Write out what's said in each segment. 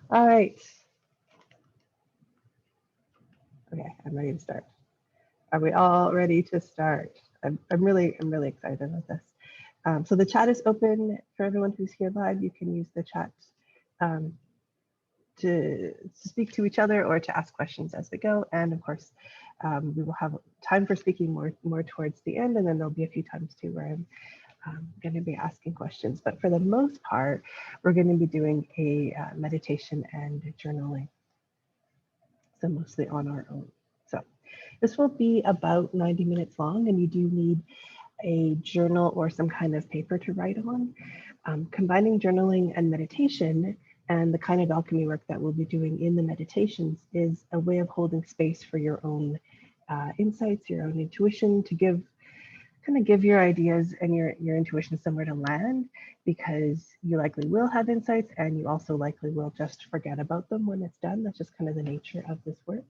All right. Okay, I'm ready to start. Are we all ready to start? I'm really excited about this. So the chat is open for everyone who's here live. You can use the chat um, to speak to each other or to ask questions as we go. And of course, we will have time for speaking more towards the end, and then there'll be a few times too where I'm going to be asking questions. But for the most part, we're going to be doing a meditation and journaling, so mostly on our own. So this will be about 90 minutes long, and you do need a journal or some kind of paper to write on. Combining journaling and meditation and the kind of alchemy work that we'll be doing in the meditations is a way of holding space for your own insights, your own intuition, to give your ideas and your intuition somewhere to land, because you likely will have insights and you also likely will just forget about them when it's done. That's just kind of the nature of this work.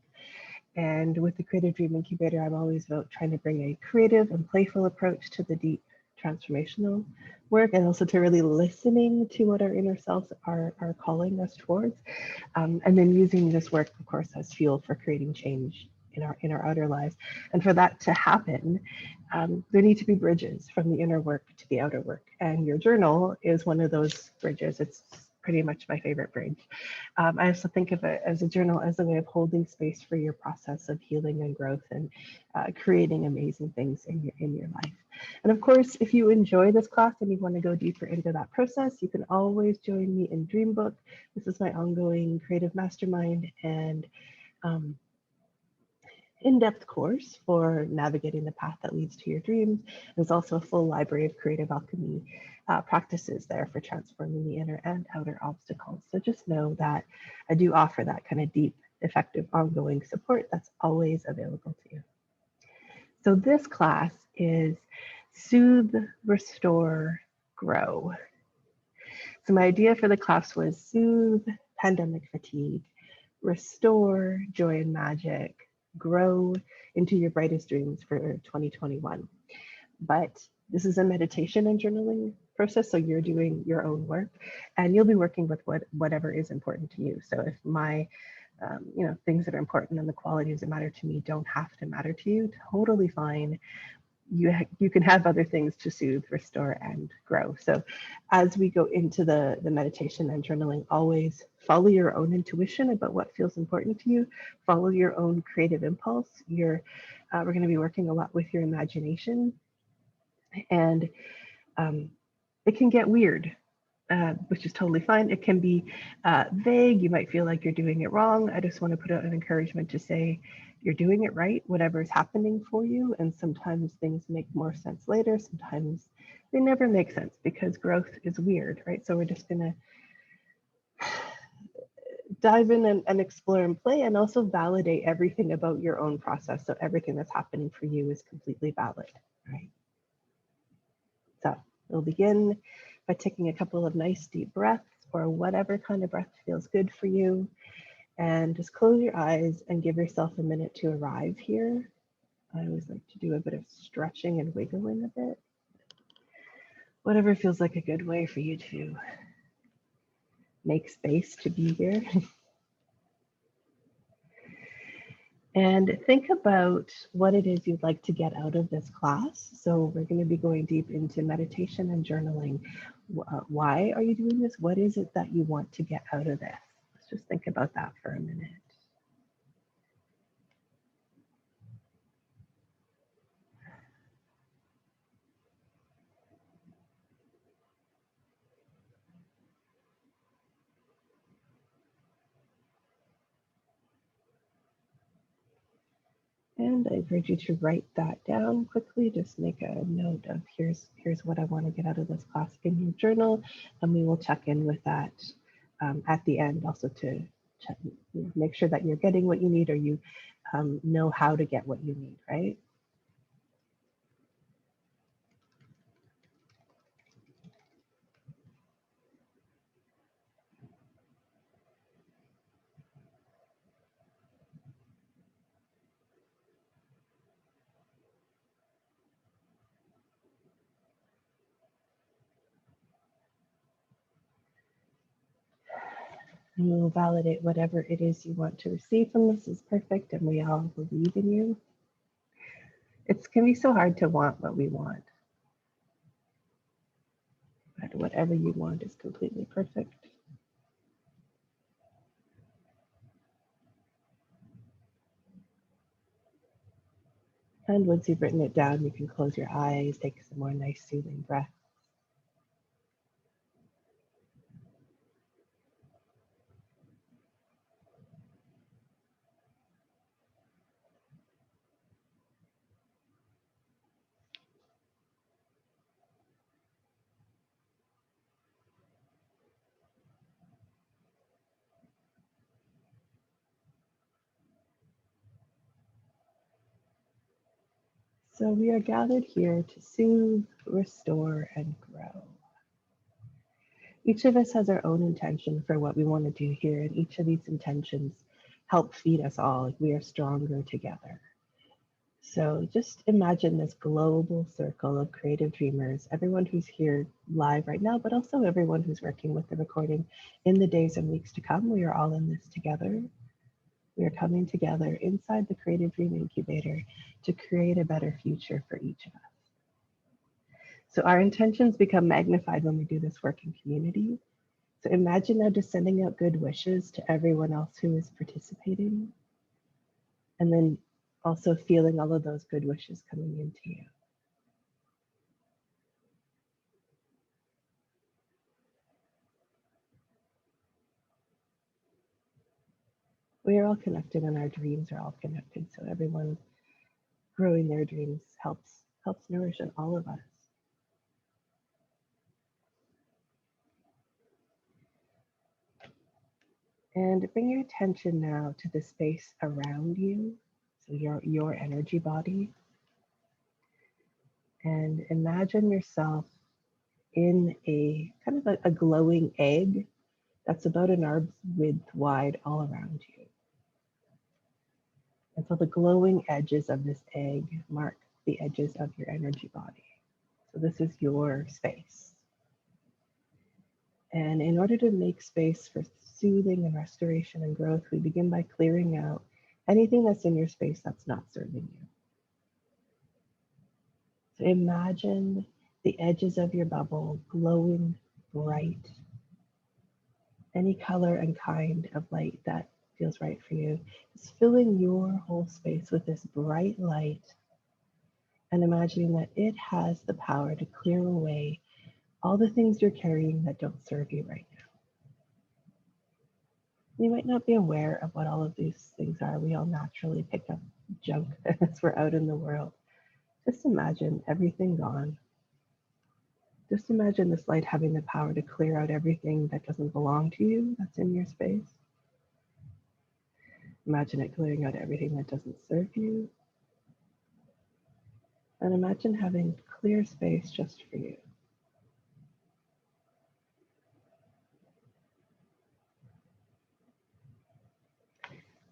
And with the Creative Dream Incubator, I'm always about trying to bring a creative and playful approach to the deep transformational work, and also to really listening to what our inner selves are calling us towards. And then using this work, of course, as fuel for creating change in our outer lives. And for that to happen, there need to be bridges from the inner work to the outer work. And your journal is one of those bridges. It's pretty much my favorite bridge. I also think of it as a journal as a way of holding space for your process of healing and growth, and creating amazing things in your life. And of course, if you enjoy this class and you want to go deeper into that process, you can always join me in Dreambook. This is my ongoing creative mastermind and um, in-depth course for navigating the path that leads to your dreams. There's also a full library of creative alchemy practices there for transforming the inner and outer obstacles. So just know that I do offer that kind of deep, effective, ongoing support that's always available to you. So this class is Soothe, Restore, Grow. So my idea for the class was soothe pandemic fatigue, restore joy and magic, grow into your brightest dreams for 2021. But this is a meditation and journaling process, so you're doing your own work, and you'll be working with whatever is important to you. So if my things that are important and the qualities that matter to me don't have to matter to you, totally fine. You can have other things to soothe, restore, and grow. So as we go into the meditation and journaling, always follow your own intuition about what feels important to you. Follow your own creative impulse. We're going to be working a lot with your imagination, and it can get weird, which is totally fine. It can be vague. You might feel like you're doing it wrong. I just want to put out an encouragement to say you're doing it right, whatever is happening for you. And sometimes things make more sense later. Sometimes they never make sense because growth is weird, right? So we're just going to dive in and explore and play, and also validate everything about your own process. So everything that's happening for you is completely valid, right? So we'll begin by taking a couple of nice deep breaths, or whatever kind of breath feels good for you. And just close your eyes and give yourself a minute to arrive here. I always like to do a bit of stretching and wiggling a bit. Whatever feels like a good way for you to make space to be here. And think about what it is you'd like to get out of this class. So we're going to be going deep into meditation and journaling. Why are you doing this? What is it that you want to get out of this? Let's just think about that for a minute. And I encourage you to write that down quickly. Just make a note of here's what I want to get out of this class in your journal, and we will check in with that at the end, also to check, make sure that you're getting what you need, or you know how to get what you need, right? And we'll validate whatever it is you want to receive from this is perfect, and we all believe in you. It can be so hard to want what we want, but whatever you want is completely perfect. And once you've written it down, you can close your eyes, take some more nice soothing breaths. So we are gathered here to soothe, restore, and grow. Each of us has our own intention for what we want to do here, and each of these intentions help feed us all. Like we are stronger together. So just imagine this global circle of creative dreamers, everyone who's here live right now, but also everyone who's working with the recording in the days and weeks to come. We are all in this together. We are coming together inside the Creative Dream Incubator to create a better future for each of us. So our intentions become magnified when we do this work in community. So imagine now just sending out good wishes to everyone else who is participating, and then also feeling all of those good wishes coming into you. We are all connected and our dreams are all connected. So everyone growing their dreams helps nourish all of us. And bring your attention now to the space around you, so your energy body. And imagine yourself in a kind of a glowing egg that's about an arm's width wide all around you. And so the glowing edges of this egg mark the edges of your energy body. So this is your space. And in order to make space for soothing and restoration and growth, we begin by clearing out anything that's in your space that's not serving you. So imagine the edges of your bubble glowing bright. Any color and kind of light that feels right for you is filling your whole space with this bright light, and imagining that it has the power to clear away all the things you're carrying that don't serve you right now. You might not be aware of what all of these things are. We all naturally pick up junk as we're out in the world. Just imagine everything gone. Just imagine this light having the power to clear out everything that doesn't belong to you, that's in your space. Imagine it clearing out everything that doesn't serve you. And imagine having clear space just for you.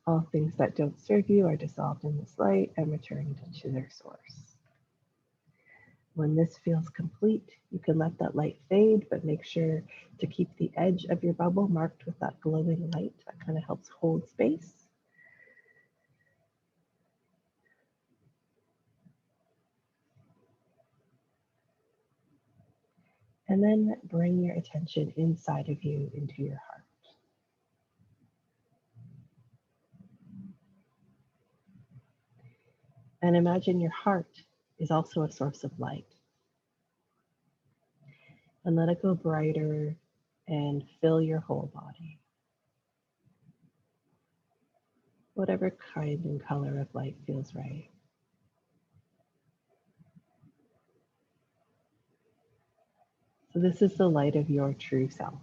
All things that don't serve you are dissolved in this light and returned to their source. When this feels complete, you can let that light fade, but make sure to keep the edge of your bubble marked with that glowing light. That kind of helps hold space. And then bring your attention inside of you into your heart. And imagine your heart is also a source of light. And let it go brighter and fill your whole body. Whatever kind and color of light feels right. So this is the light of your true self.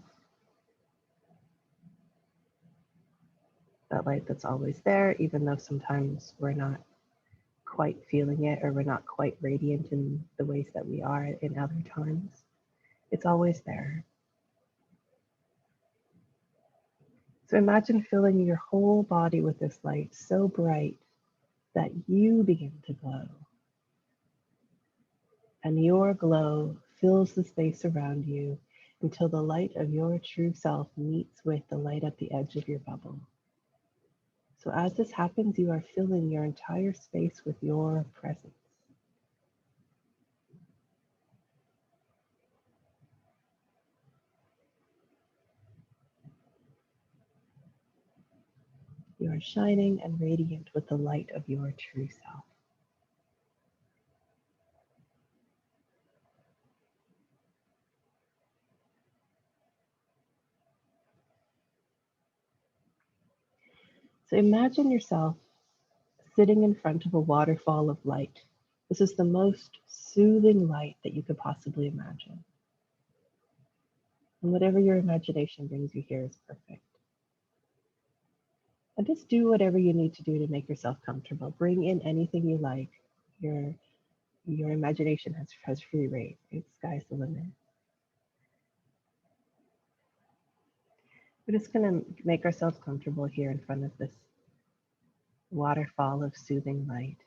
That light that's always there, even though sometimes we're not quite feeling it or we're not quite radiant in the ways that we are in other times. It's always there. So imagine filling your whole body with this light so bright that you begin to glow. And your glow fills the space around you until the light of your true self meets with the light at the edge of your bubble. So as this happens, you are filling your entire space with your presence. You are shining and radiant with the light of your true self. So imagine yourself sitting in front of a waterfall of light. This is the most soothing light that you could possibly imagine. And whatever your imagination brings you here is perfect. And just do whatever you need to do to make yourself comfortable. Bring in anything you like. Your imagination has free reign. It's sky's the limit. We're just going to make ourselves comfortable here in front of this waterfall of soothing light.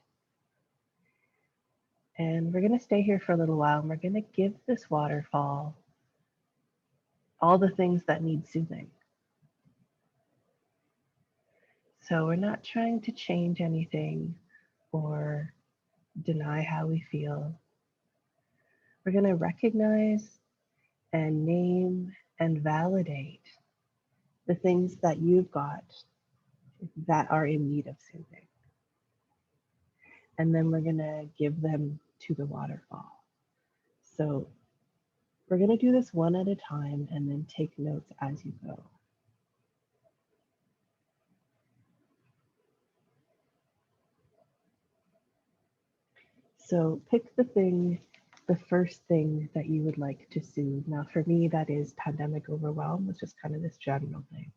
And we're going to stay here for a little while, and we're going to give this waterfall all the things that need soothing. So we're not trying to change anything or deny how we feel. We're going to recognize and name and validate the things that you've got that are in need of soothing. And then we're going to give them to the waterfall. So we're going to do this one at a time and then take notes as you go. So pick the first thing that you would like to soothe. Now, for me, that is pandemic overwhelm, which is kind of this general thing.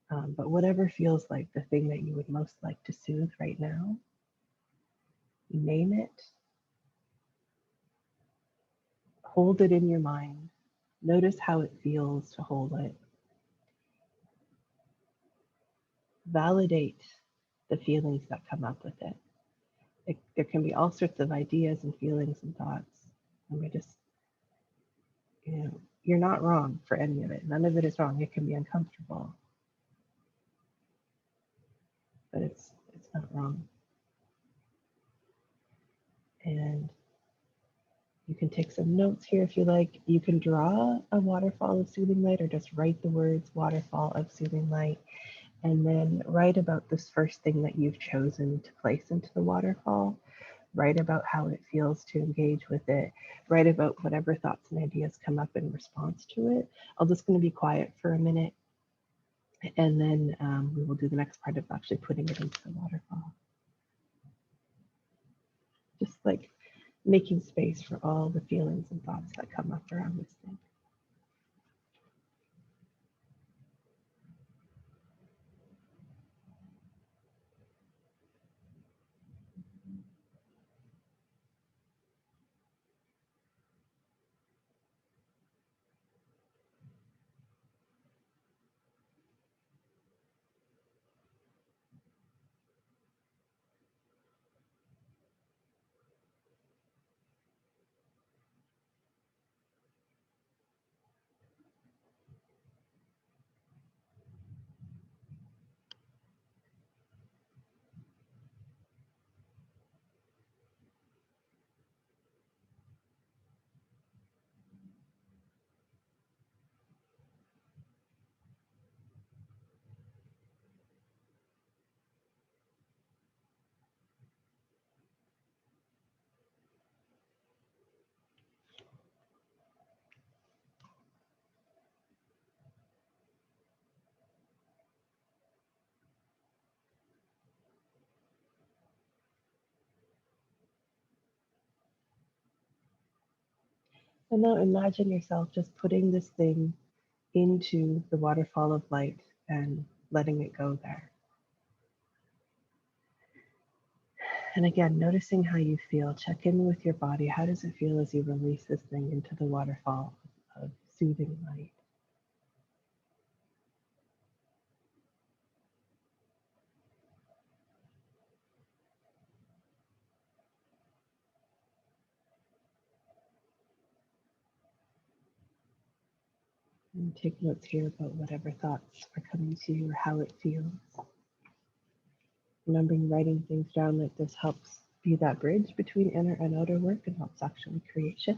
But whatever feels like the thing that you would most like to soothe right now, name it, hold it in your mind, notice how it feels to hold it, validate the feelings that come up with it. There can be all sorts of ideas and feelings and thoughts, and we're just, you're not wrong for any of it. None of it is wrong. It can be uncomfortable, but it's not wrong. And you can take some notes here if you like. You can draw a waterfall of soothing light or just write the words waterfall of soothing light, and then write about this first thing that you've chosen to place into the waterfall. Write about how it feels to engage with it. Write about whatever thoughts and ideas come up in response to it. I'm just going to be quiet for a minute, and then we will do the next part of actually putting it into the waterfall. Just like making space for all the feelings and thoughts that come up around this thing. And now imagine yourself just putting this thing into the waterfall of light and letting it go there. And again, noticing how you feel. Check in with your body. How does it feel as you release this thing into the waterfall of soothing light? And take notes here about whatever thoughts are coming to you or how it feels. Remembering writing things down like this helps be that bridge between inner and outer work and helps actually create shift.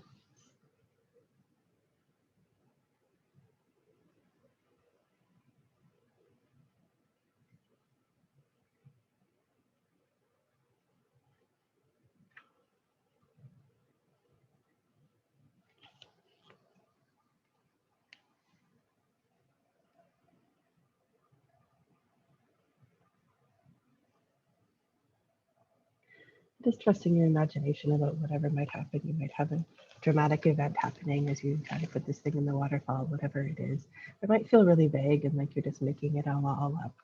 Just trusting your imagination about whatever might happen. You might have a dramatic event happening as you try to put this thing in the waterfall, whatever it is. It might feel really vague and like you're just making it all up.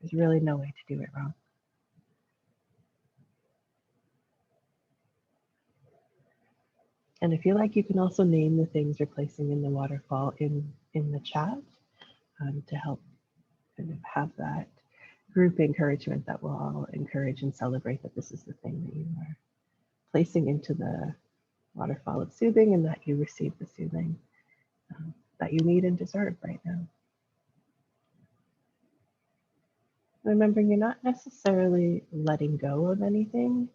There's really no way to do it wrong. And if you like, you can also name the things you're placing in the waterfall in the chat to help kind of have that group encouragement that will all encourage and celebrate that this is the thing that you are placing into the waterfall of soothing and that you receive the soothing that you need and deserve right now. Remembering you're not necessarily letting go of anything,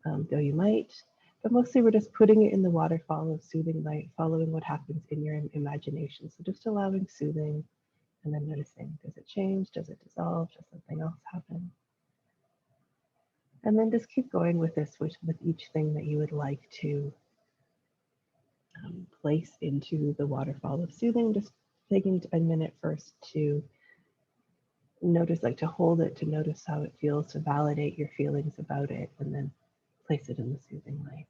though you might, but mostly we're just putting it in the waterfall of soothing light, following what happens in your imagination. So just allowing soothing and then noticing, does it change? Does it dissolve? Does something else happen? And then just keep going with this, with each thing that you would like to place into the waterfall of soothing. Just taking a minute first to notice, like to hold it, to notice how it feels, to validate your feelings about it, and then place it in the soothing light.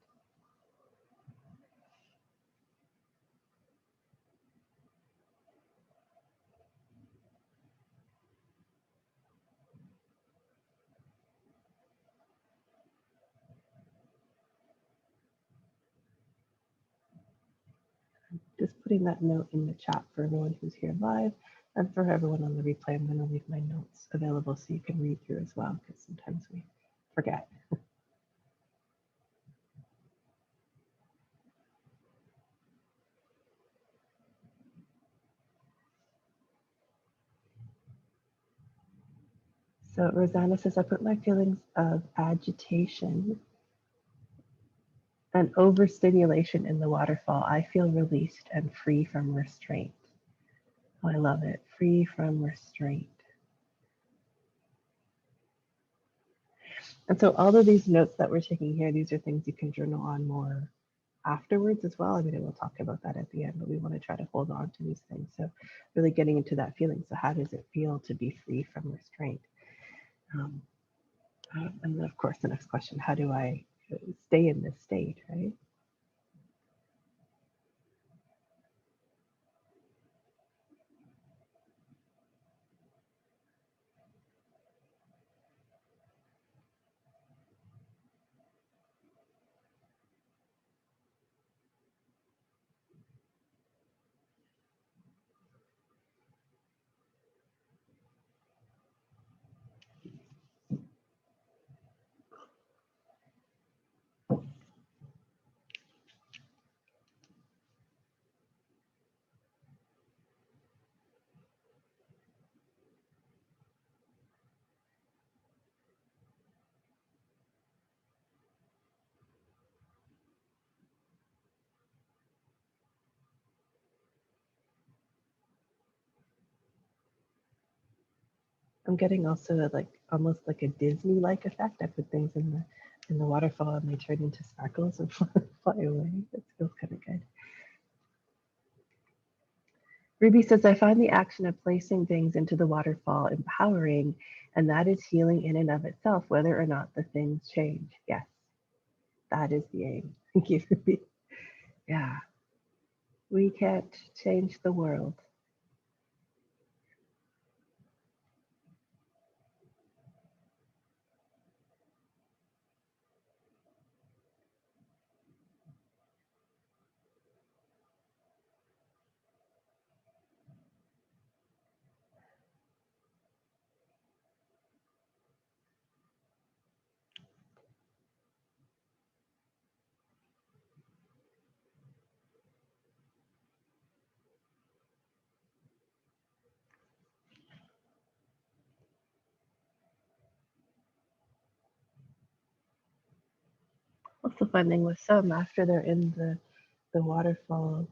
Just putting that note in the chat for everyone who's here live, and for everyone on the replay, I'm going to leave my notes available so you can read through as well, because sometimes we forget. So Rosanna says, I put my feelings of agitation and overstimulation in the waterfall. I feel released and free from restraint. Oh, I love it. Free from restraint. And so all of these notes that we're taking here, these are things you can journal on more afterwards as well. I mean, we'll talk about that at the end, but we want to try to hold on to these things. So really getting into that feeling. So how does it feel to be free from restraint? And then of course, the next question, how do I stay in this state, right? I'm getting also like almost like a Disney-like effect. I put things in the waterfall and they turn into sparkles and fly away. That feels kind of good. Ruby says, I find the action of placing things into the waterfall empowering, and that is healing in and of itself, whether or not the things change. Yes, that is the aim. Thank you, Ruby. Yeah, we can't change the world. Also finding with some, after they're in the waterfall,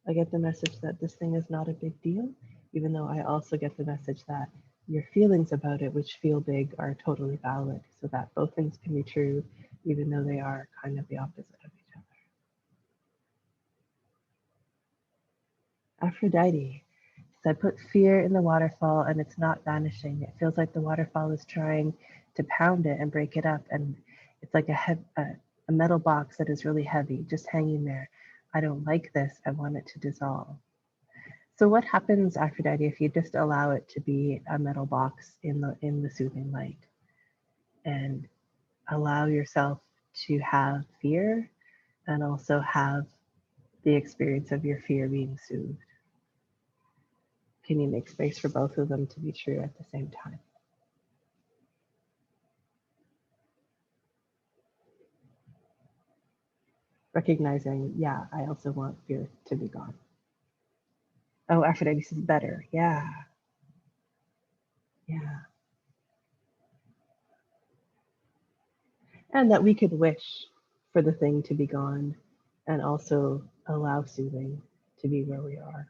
I get the message that this thing is not a big deal, even though I also get the message that your feelings about it, which feel big, are totally valid. So that both things can be true, even though they are kind of the opposite of each other. Aphrodite said, put fear in the waterfall and it's not vanishing. It feels like the waterfall is trying to pound it and break it up. And it's like a metal box that is really heavy, just hanging there. I don't like this. I want it to dissolve. So what happens, Aphrodite, if you just allow it to be a metal box in the soothing light and allow yourself to have fear and also have the experience of your fear being soothed? Can you make space for both of them to be true at the same time? Recognizing, yeah, I also want fear to be gone. Oh, Aphrodite is better. Yeah, yeah. And that we could wish for the thing to be gone and also allow soothing to be where we are.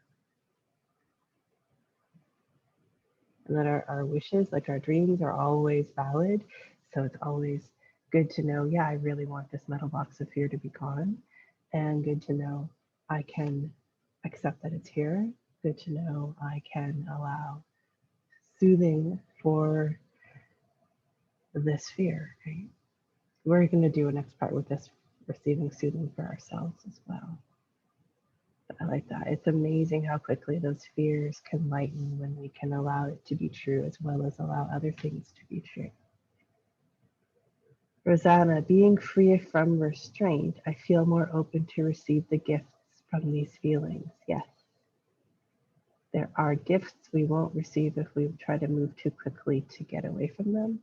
And that our wishes, like our dreams, are always valid. So it's always good to know, yeah, I really want this metal box of fear to be gone. And good to know I can accept that it's here. Good to know I can allow soothing for this fear, right? We're going to do a next part with this, receiving soothing for ourselves as well. But I like that. It's amazing how quickly those fears can lighten when we can allow it to be true as well as allow other things to be true. Rosanna, being free from restraint, I feel more open to receive the gifts from these feelings. Yes, there are gifts we won't receive if we try to move too quickly to get away from them.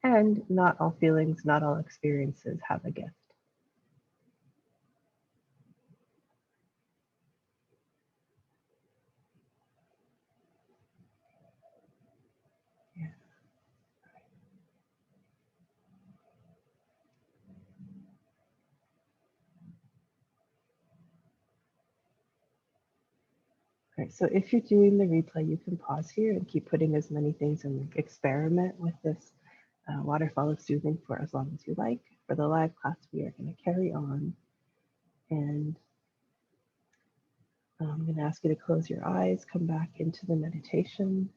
And not all feelings, not all experiences have a gift. Yeah. Right. So if you're doing the replay, you can pause here and keep putting as many things in. Experiment with this waterfall of soothing for as long as you like. For the live class, we are going to carry on. And I'm going to ask you to close your eyes, come back into the meditation.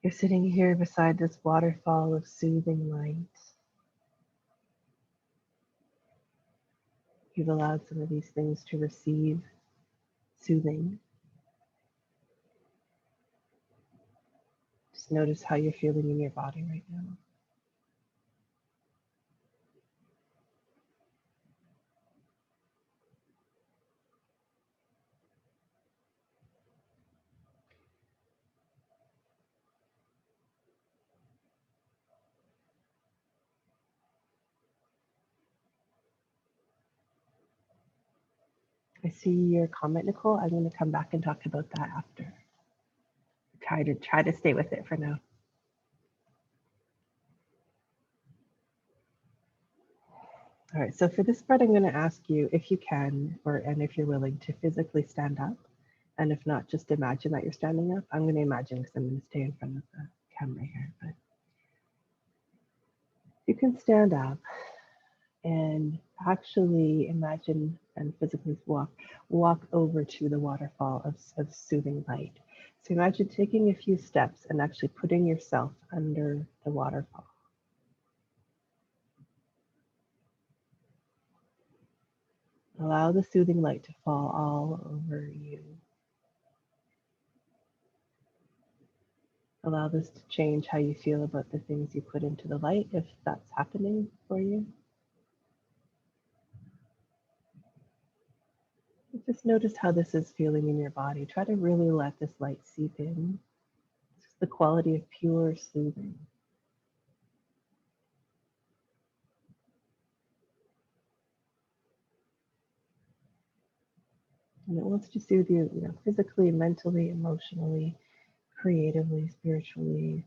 You're sitting here beside this waterfall of soothing light. You've allowed some of these things to receive soothing. Just notice how you're feeling in your body right now. I see your comment, Nicole. I'm going to come back and talk about that after. Try to stay with it for now. All right, so for this part, I'm going to ask you if you can, and if you're willing, to physically stand up. And if not, just imagine that you're standing up. I'm going to imagine because I'm going to stay in front of the camera here. But you can stand up and actually imagine and physically walk over to the waterfall of soothing light. So imagine taking a few steps and actually putting yourself under the waterfall. Allow the soothing light to fall all over you. Allow this to change how you feel about the things you put into the light, if that's happening for you. Just notice how this is feeling in your body. Try to really let this light seep in. It's the quality of pure soothing. And it wants to soothe you, physically, mentally, emotionally, creatively, spiritually,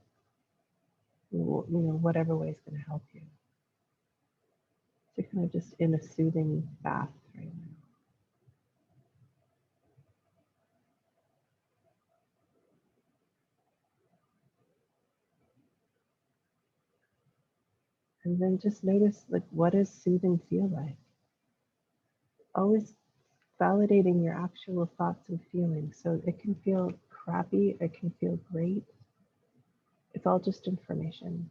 whatever way is going to help you. So you're kind of just in a soothing bath right now. And then just notice, like, what does soothing feel like? Always validating your actual thoughts and feelings. So it can feel crappy, it can feel great. It's all just information.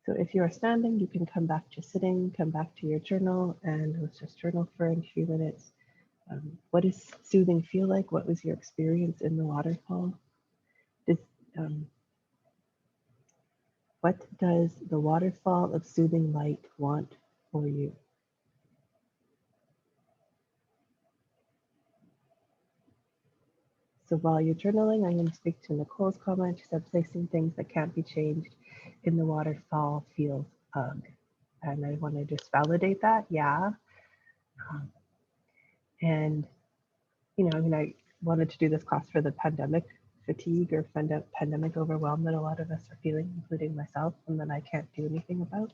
So if you are standing, you can come back to sitting, come back to your journal, and let's just journal for a few minutes. What does soothing feel like? What was your experience in the waterfall? Does, um, what does the waterfall of soothing light want for you? So while you're journaling, I'm going to speak to Nicole's comment. She said, placing things that can't be changed in the waterfall feels ugh. And I want to just validate that. Yeah. Um, and, I wanted to do this class for the pandemic fatigue or pandemic overwhelm that a lot of us are feeling, including myself, and that I can't do anything about.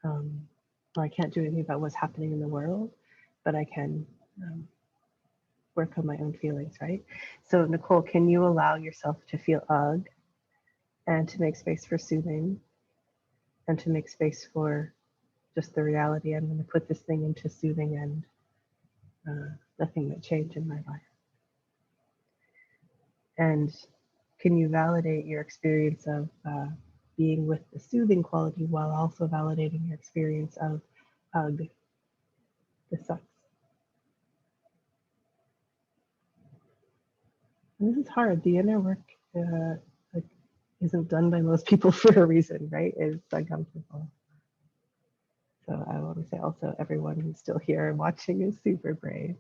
Or I can't do anything about what's happening in the world, but I can work on my own feelings, right? So, Nicole, can you allow yourself to feel ugh and to make space for soothing and to make space for just the reality? I'm going to put this thing into soothing and nothing that change in my life. And can you validate your experience of being with the soothing quality while also validating your experience of ugh, this sucks? And this is hard. The inner work like, isn't done by most people for a reason, right? It's uncomfortable. So I want to say also everyone who's still here and watching is super brave.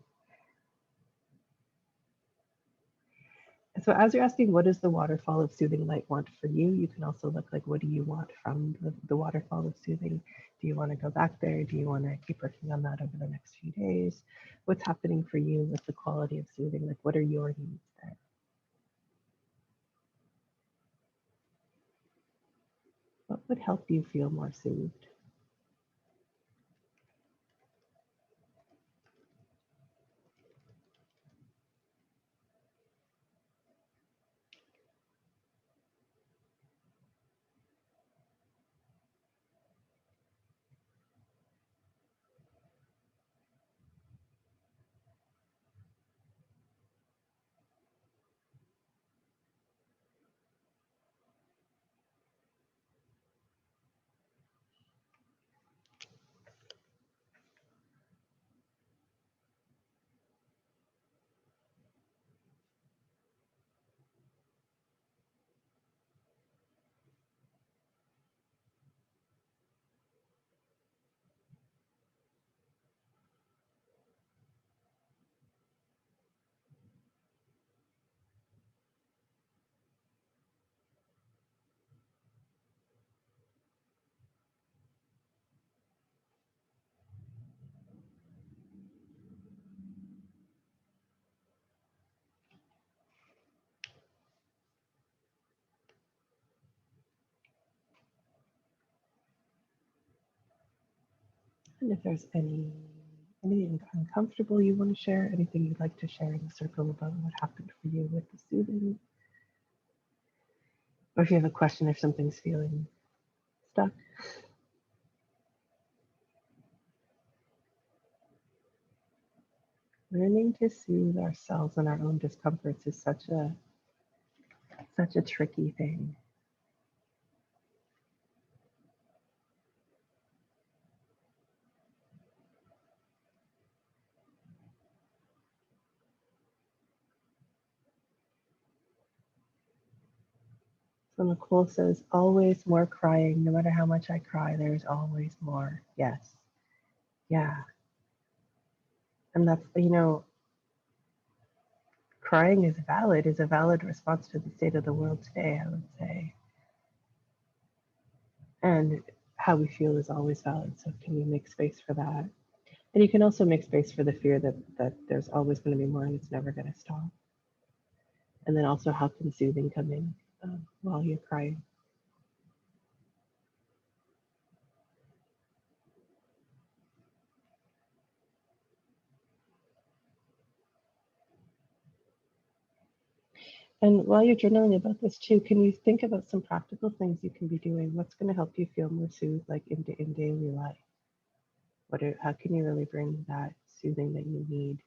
So as you're asking, what does the waterfall of soothing light want for you? You can also look like, what do you want from the waterfall of soothing? Do you want to go back there? Do you want to keep working on that over the next few days? What's happening for you with the quality of soothing? Like, what are your needs there? What would help you feel more soothed? And if there's anything uncomfortable you want to share, anything you'd like to share in the circle about what happened for you with the soothing, or if you have a question, if something's feeling stuck. Learning to soothe ourselves and our own discomforts is such a tricky thing. So Nicole says, always more crying. No matter how much I cry, there's always more. Yes. Yeah. And that's, crying is a valid response to the state of the world today, I would say. And how we feel is always valid. So can we make space for that? And you can also make space for the fear that there's always going to be more and it's never going to stop. And then also, how can soothing come in while you're crying? And while you're journaling about this too, can you think about some practical things you can be doing? What's going to help you feel more soothed, like in daily life? How can you really bring that soothing that you need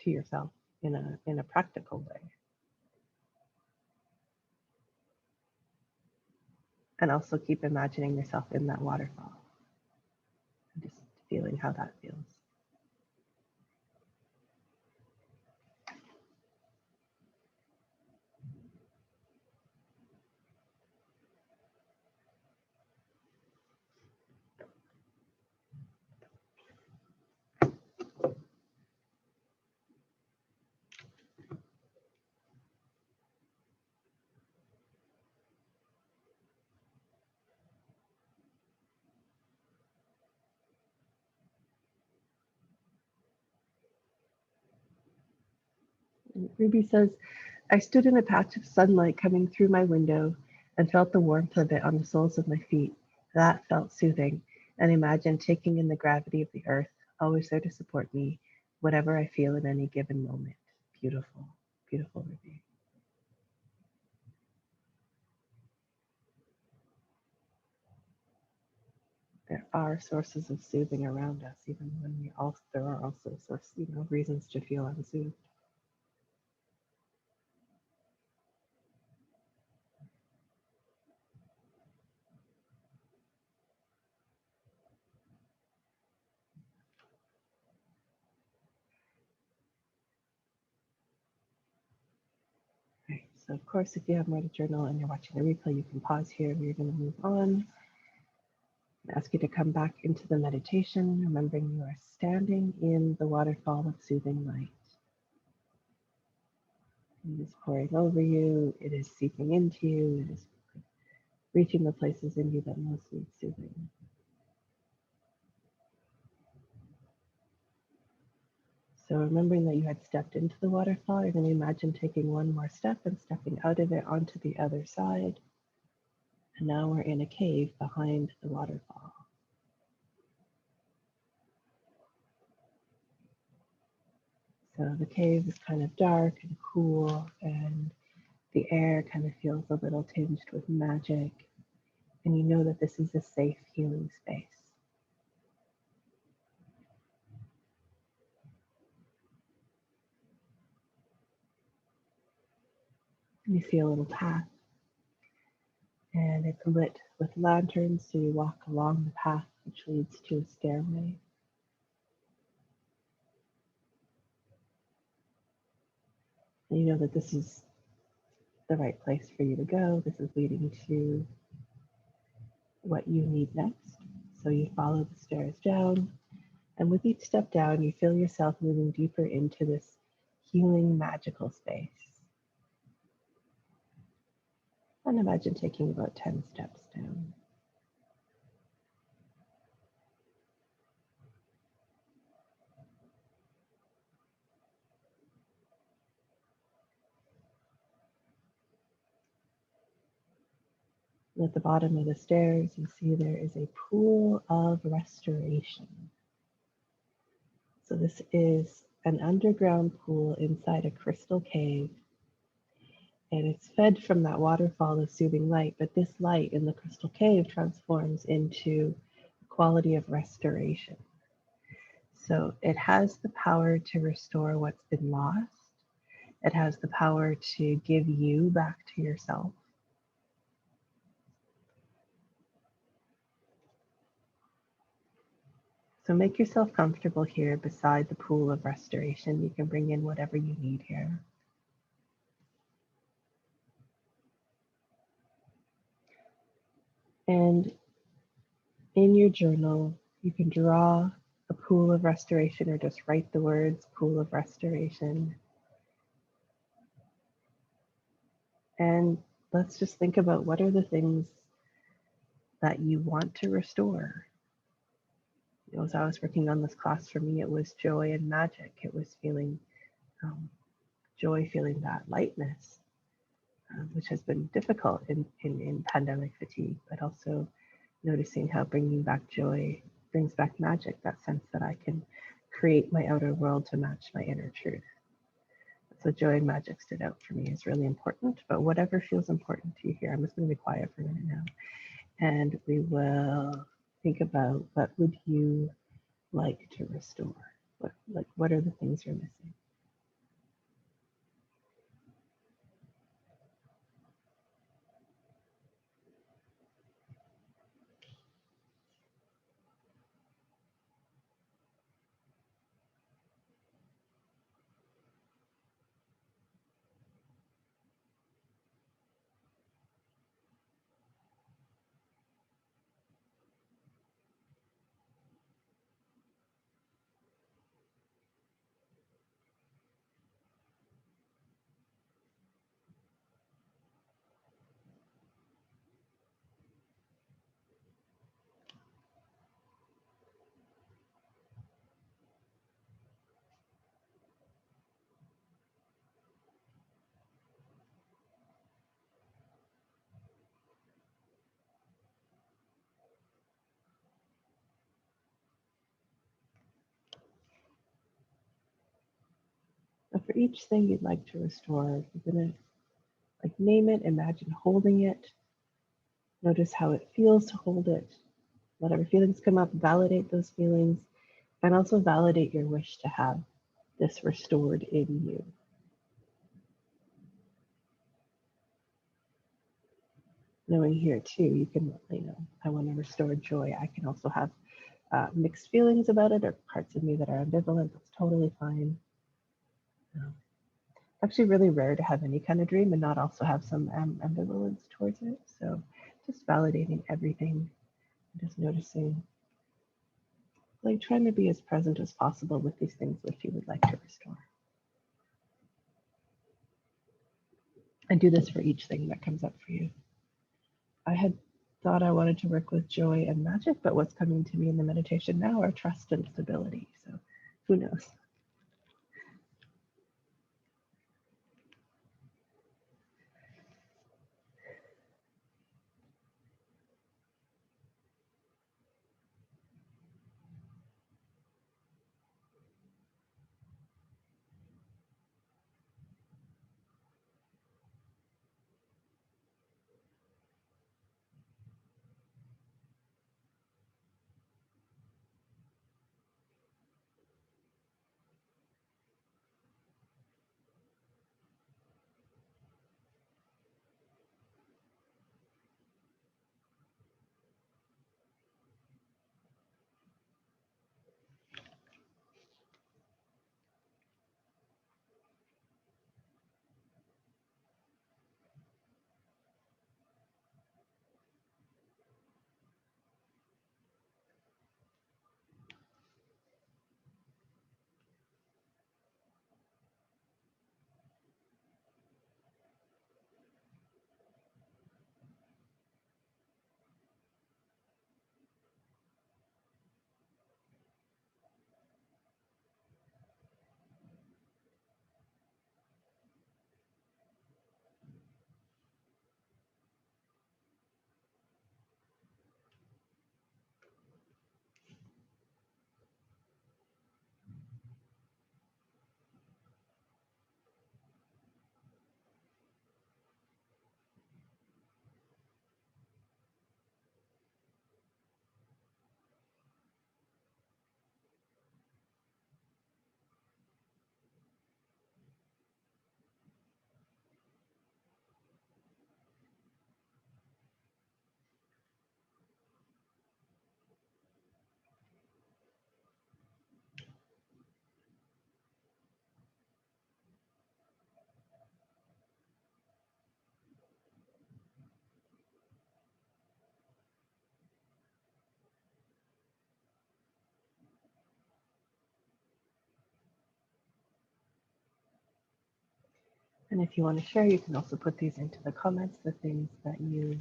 to yourself in a practical way? And also keep imagining yourself in that waterfall and just feeling how that feels. And Ruby says, I stood in a patch of sunlight coming through my window and felt the warmth of it on the soles of my feet. That felt soothing, and imagined taking in the gravity of the earth, always there to support me, whatever I feel in any given moment. Beautiful, beautiful, Ruby. There are sources of soothing around us, even when there are also reasons to feel unsoothed. Right. So of course, if you have more to journal and you're watching the replay, you can pause here. We're going to move on. I ask you to come back into the meditation, remembering you are standing in the waterfall of soothing light. It is pouring over you. It is seeping into you. It is reaching the places in you that most need soothing. So remembering that you had stepped into the waterfall, you're going to imagine taking one more step and stepping out of it onto the other side. And now we're in a cave behind the waterfall. So the cave is kind of dark and cool, and the air kind of feels a little tinged with magic. And you know that this is a safe healing space. You see a little path, and it's lit with lanterns, so you walk along the path, which leads to a stairway. And you know that this is the right place for you to go. This is leading to what you need next. So you follow the stairs down, and with each step down, you feel yourself moving deeper into this healing, magical space. And imagine taking about 10 steps down. And at the bottom of the stairs, you see there is a pool of restoration. So this is an underground pool inside a crystal cave, and it's fed from that waterfall of soothing light, but this light in the crystal cave transforms into a quality of restoration. So it has the power to restore what's been lost. It has the power to give you back to yourself. So make yourself comfortable here beside the pool of restoration. You can bring in whatever you need here. And in your journal, you can draw a pool of restoration or just write the words pool of restoration. And let's just think about what are the things that you want to restore. You know, as I was working on this class, for me, it was joy and magic. It was feeling joy, feeling that lightness, which has been difficult in pandemic fatigue, but also noticing how bringing back joy brings back magic, that sense that I can create my outer world to match my inner truth. So joy and magic stood out for me as really important, but whatever feels important to you here, I'm just going to be quiet for a minute now. And we will think about, what would you like to restore? What are the things you're missing? So for each thing you'd like to restore, you're going to name it, imagine holding it, notice how it feels to hold it. Whatever feelings come up, validate those feelings, and also validate your wish to have this restored in you. Knowing here too, you can, I want to restore joy. I can also have mixed feelings about it, or parts of me that are ambivalent. That's totally fine. Actually really rare to have any kind of dream and not also have some ambivalence towards it. So just validating everything, just noticing, trying to be as present as possible with these things which you would like to restore. And do this for each thing that comes up for you. I had thought I wanted to work with joy and magic, but what's coming to me in the meditation now are trust and stability. So who knows? And if you want to share, you can also put these into the comments, the things that you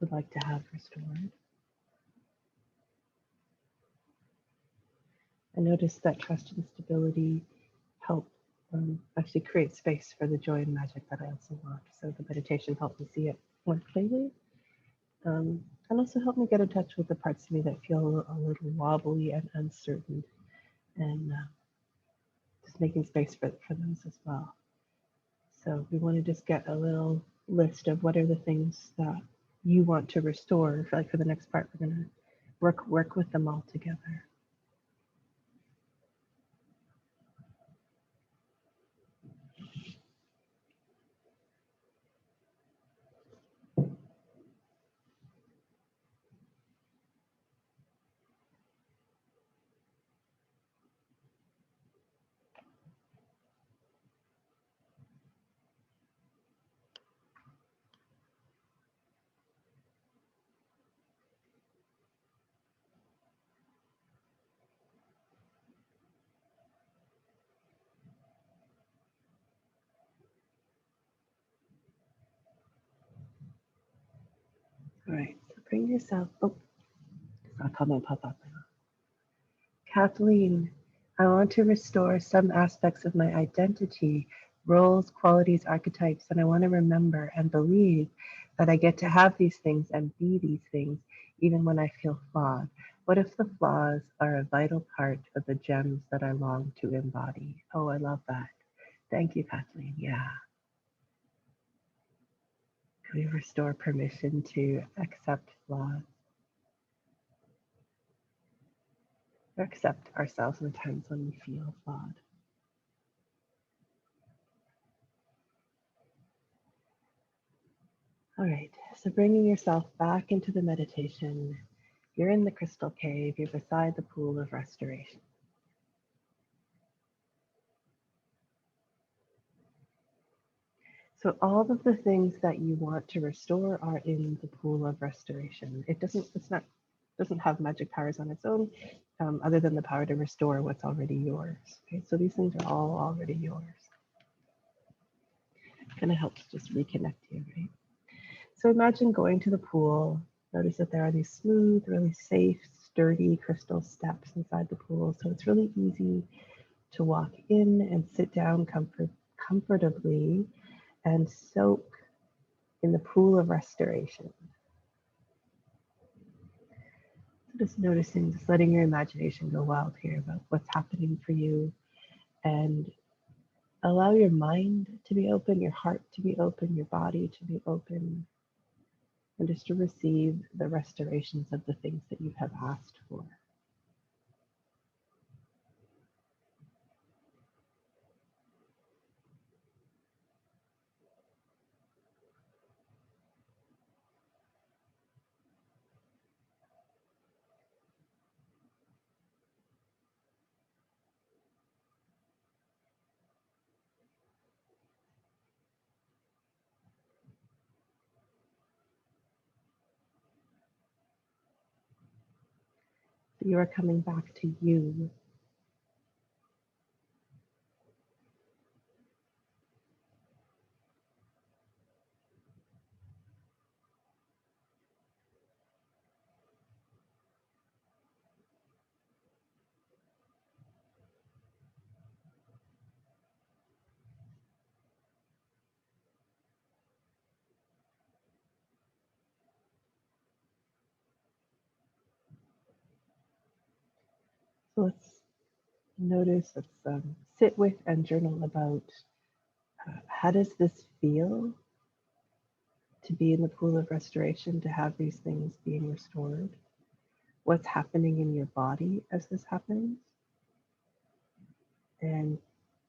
would like to have restored. I notice that trust and stability help actually create space for the joy and magic that I also want. So the meditation helped me see it more clearly, and also helped me get in touch with the parts of me that feel a little wobbly and uncertain, and just making space for those as well. So we want to just get a little list of what are the things that you want to restore. Like for the next part, we're going to work with them all together. All right, so bring yourself. Oh, saw a comment pop up. Kathleen, I want to restore some aspects of my identity, roles, qualities, archetypes, and I want to remember and believe that I get to have these things and be these things even when I feel flawed. What if the flaws are a vital part of the gems that I long to embody? Oh, I love that. Thank you, Kathleen. Yeah. Can we restore permission to accept flaws? Or accept ourselves in the times when we feel flawed. All right, so bringing yourself back into the meditation, you're in the crystal cave, you're beside the pool of restoration. So all of the things that you want to restore are in the pool of restoration. Doesn't have magic powers on its own, other than the power to restore what's already yours. Okay, so these things are all already yours. Kind of helps just reconnect you, right? So imagine going to the pool. Notice that there are these smooth, really safe, sturdy crystal steps inside the pool. So it's really easy to walk in and sit down comfortably and soak in the pool of restoration. So just noticing, just letting your imagination go wild here about what's happening for you, and allow your mind to be open, your heart to be open, your body to be open, and just to receive the restorations of the things that you have asked for. So you are coming back to you. So let's notice, let's sit with and journal about how does this feel to be in the pool of restoration, to have these things being restored? What's happening in your body as this happens? And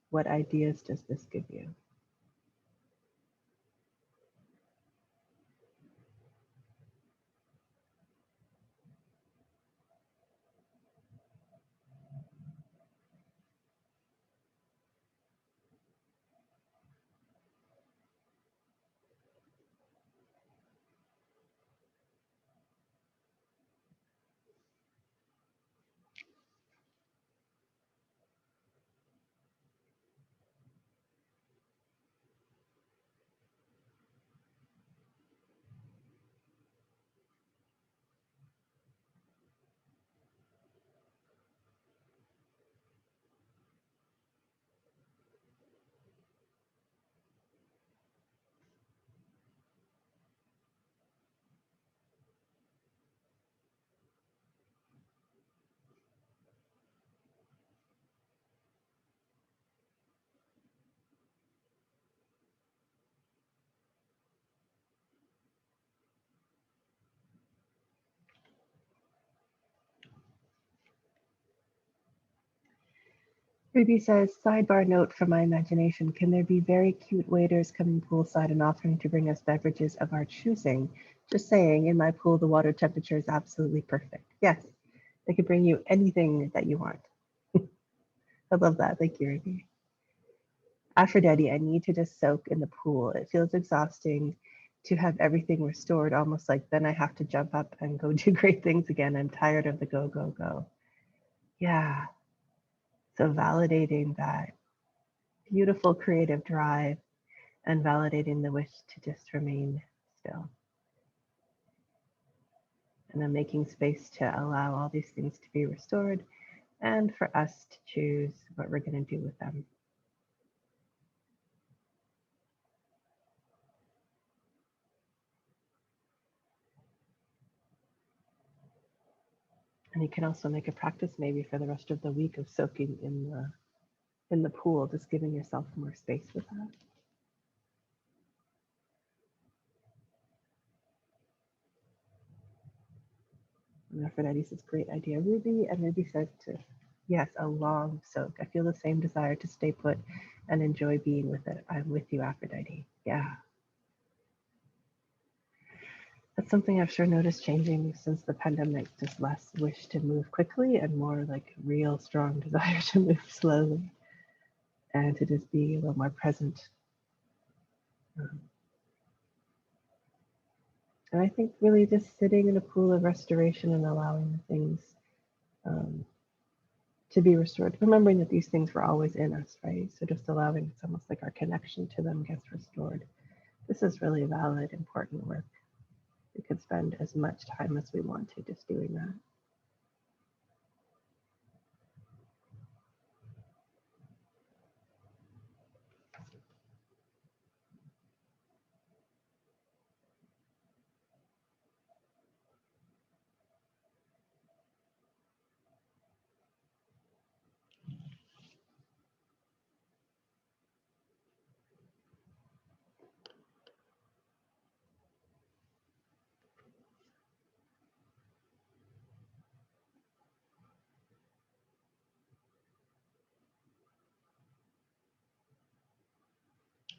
what ideas does this give you? Ruby says, sidebar note from my imagination, can there be very cute waiters coming poolside and offering to bring us beverages of our choosing? Just saying, in my pool, the water temperature is absolutely perfect. Yes, they can bring you anything that you want. I love that. Thank you, Ruby. Aphrodite, I need to just soak in the pool. It feels exhausting to have everything restored, almost like then I have to jump up and go do great things again. I'm tired of the go, go, go. Yeah. So validating that beautiful creative drive and validating the wish to just remain still. And then making space to allow all these things to be restored and for us to choose what we're going to do with them. And you can also make a practice maybe for the rest of the week of soaking in the pool, just giving yourself more space with that. And Aphrodite says, great idea, Ruby. And Ruby says to, yes, a long soak. I feel the same desire to stay put and enjoy being with it. I'm with you, Aphrodite. Yeah. That's something I've sure noticed changing since the pandemic, just less wish to move quickly and more like real strong desire to move slowly and to just be a little more present. And I think really just sitting in a pool of restoration and allowing the things to be restored, remembering that these things were always in us, right? So just allowing, it's almost like our connection to them gets restored. This is really valid, important work. We could spend as much time as we want to just doing that.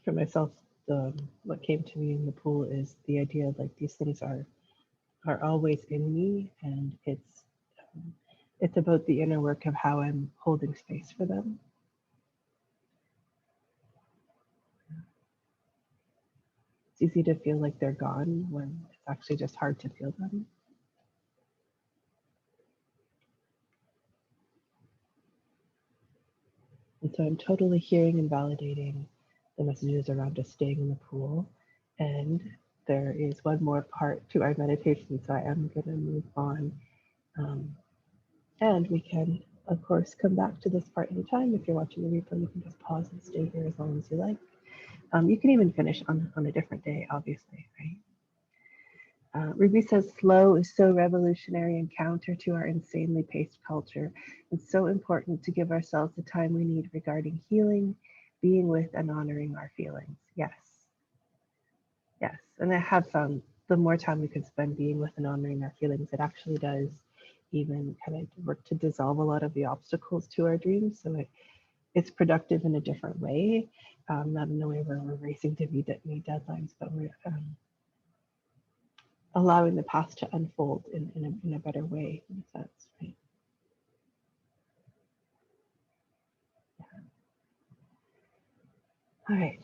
For myself, what came to me in the pool is the idea of like these things are always in me, and it's about the inner work of how I'm holding space for them. It's easy to feel like they're gone when it's actually just hard to feel them. And so I'm totally hearing and validating the messages around us staying in the pool. And there is one more part to our meditation, so I am going to move on. And we can, of course, come back to this part anytime. If you're watching the replay, you can just pause and stay here as long as you like. You can even finish on a different day, obviously, right? Ruby says, slow is so revolutionary and counter to our insanely paced culture. It's so important to give ourselves the time we need regarding healing, being with, and honoring our feelings. Yes. Yes. And I have found the more time we can spend being with and honoring our feelings, it actually does even kind of work to dissolve a lot of the obstacles to our dreams. So it's productive in a different way, not in a way where we're racing to meet deadlines, but we're allowing the past to unfold in a better way, in a sense, right? Yeah. All right,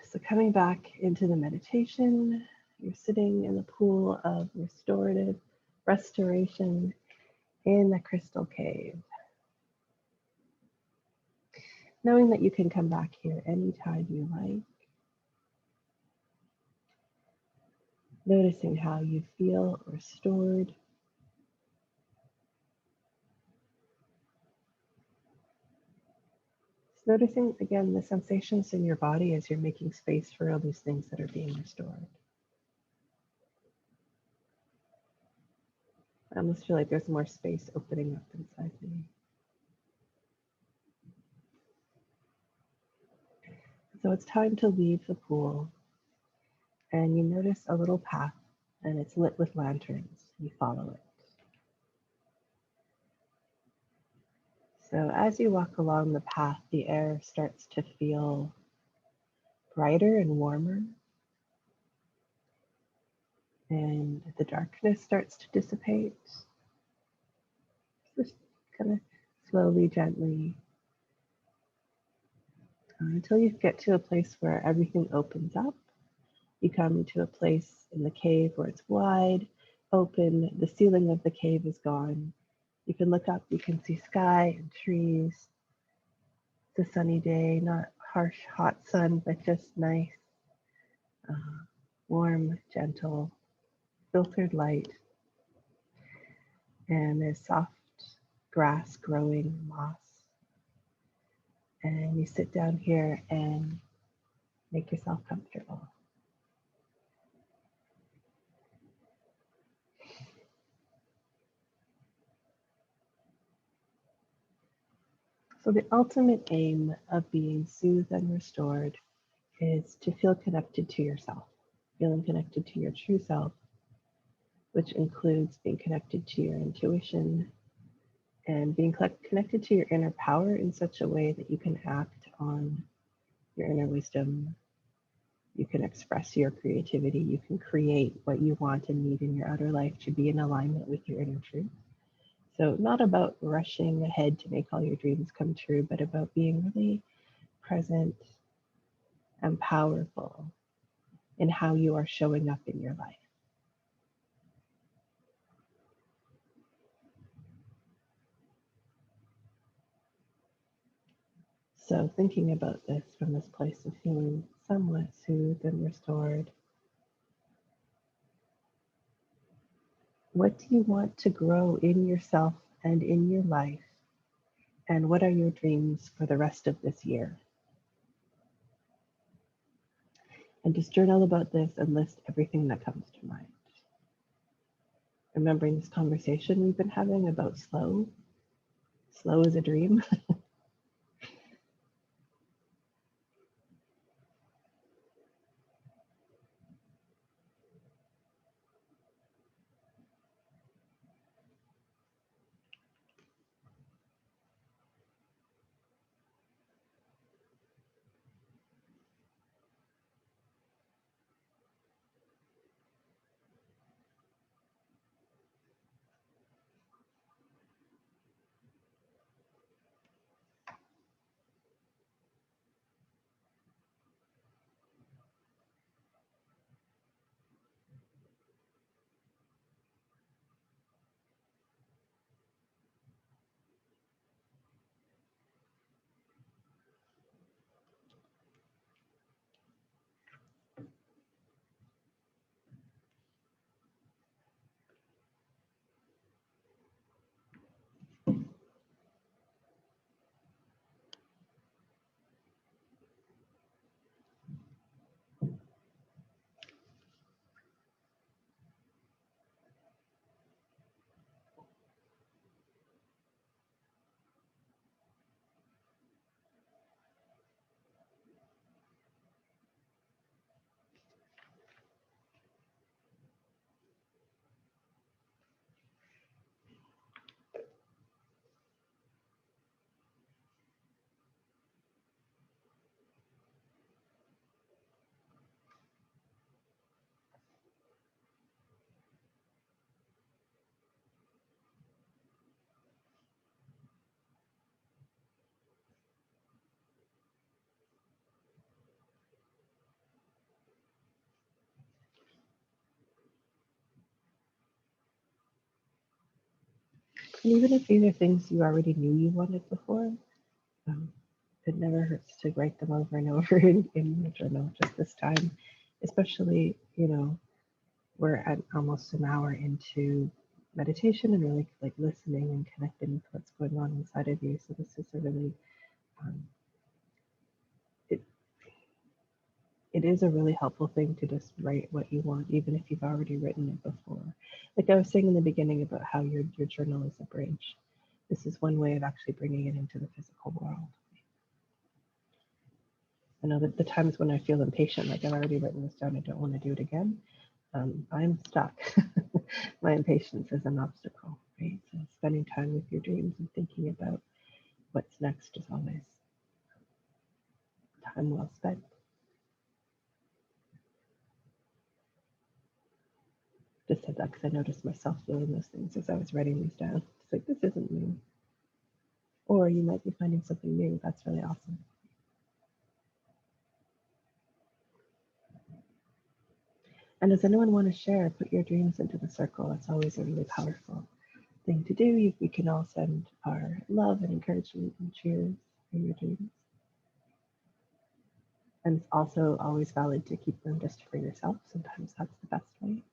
so coming back into the meditation, you're sitting in the pool of restorative restoration in the crystal cave. Knowing that you can come back here anytime you like. Noticing how you feel restored. Just noticing, again, the sensations in your body as you're making space for all these things that are being restored. I almost feel like there's more space opening up inside me. So it's time to leave the pool, and you notice a little path, and it's lit with lanterns. You follow it. So as you walk along the path, the air starts to feel brighter and warmer, and the darkness starts to dissipate. Just kind of slowly, gently, until you get to a place where everything opens up. You come to a place in the cave where it's wide, open, the ceiling of the cave is gone. You can look up, you can see sky and trees. It's a sunny day, not harsh, hot sun, but just nice, uh, warm, gentle, filtered light. And there's soft grass growing, moss. And you sit down here and make yourself comfortable. So the ultimate aim of being soothed and restored is to feel connected to yourself, feeling connected to your true self, which includes being connected to your intuition and being connected to your inner power in such a way that you can act on your inner wisdom. You can express your creativity. You can create what you want and need in your outer life to be in alignment with your inner truth. So, not about rushing ahead to make all your dreams come true, but about being really present and powerful in how you are showing up in your life. So, thinking about this from this place of feeling somewhat soothed and restored, what do you want to grow in yourself and in your life? And what are your dreams for the rest of this year? And just journal about this and list everything that comes to mind. Remembering this conversation we've been having about slow. Slow is a dream. And even if these are things you already knew you wanted before, um, it never hurts to write them over and over in your journal just this time. Especially, we're at almost an hour into meditation and really like listening and connecting with what's going on inside of you. So this is a really um, it, it is a really helpful thing to just write what you want, even if you've already written it before. Like I was saying in the beginning about how your journal is a bridge. This is one way of actually bringing it into the physical world. I know that the times when I feel impatient, like I've already written this down, I don't want to do it again. I'm stuck. My impatience is an obstacle, right? So spending time with your dreams and thinking about what's next is always time well spent. Just said that because I noticed myself feeling those things as I was writing these down. It's like, this isn't new. Or you might be finding something new. That's really awesome. And does anyone want to share? Put your dreams into the circle. That's always a really powerful thing to do. We can all send our love and encouragement and cheers for your dreams. And it's also always valid to keep them just for yourself. Sometimes that's the best way.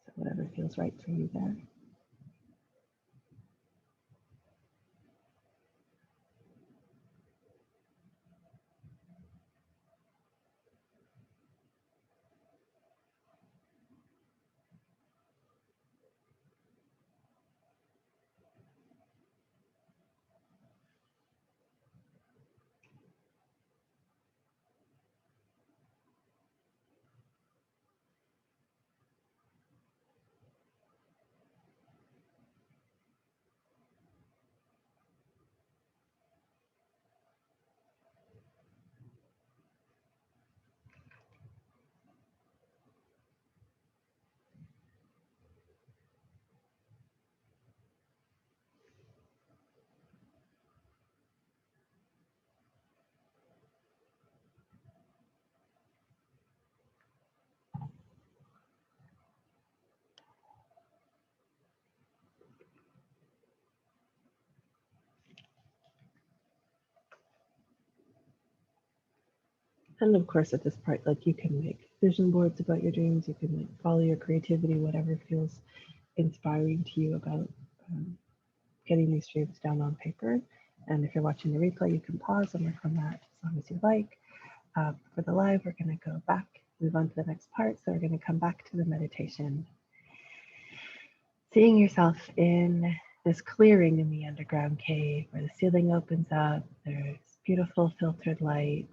So whatever feels right for you there. And of course, at this part, like you can make vision boards about your dreams. You can like follow your creativity, whatever feels inspiring to you about getting these dreams down on paper. And if you're watching the replay, you can pause and work on that as long as you like. For the live, we're going to go back, move on to the next part. So we're going to come back to the meditation. Seeing yourself in this clearing in the underground cave where the ceiling opens up. There's beautiful filtered light.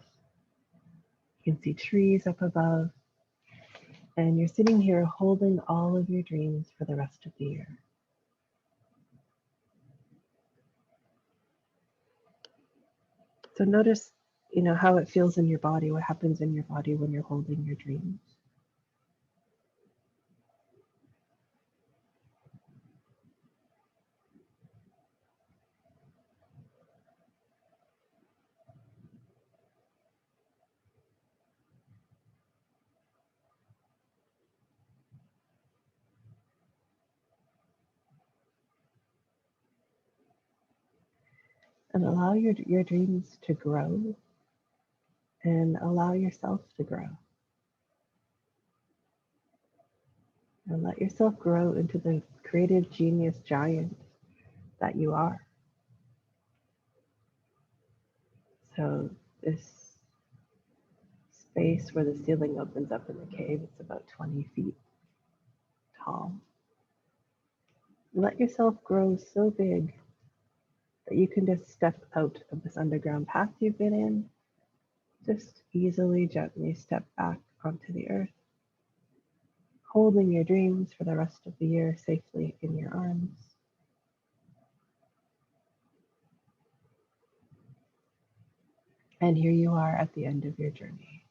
You can see trees up above. And you're sitting here holding all of your dreams for the rest of the year. So notice, how it feels in your body, what happens in your body when you're holding your dreams. And allow your dreams to grow and allow yourself to grow. And let yourself grow into the creative genius giant that you are. So this space where the ceiling opens up in the cave, it's about 20 feet tall. Let yourself grow so big that you can just step out of this underground path you've been in, just easily, gently step back onto the earth, holding your dreams for the rest of the year safely in your arms. And here you are at the end of your journey.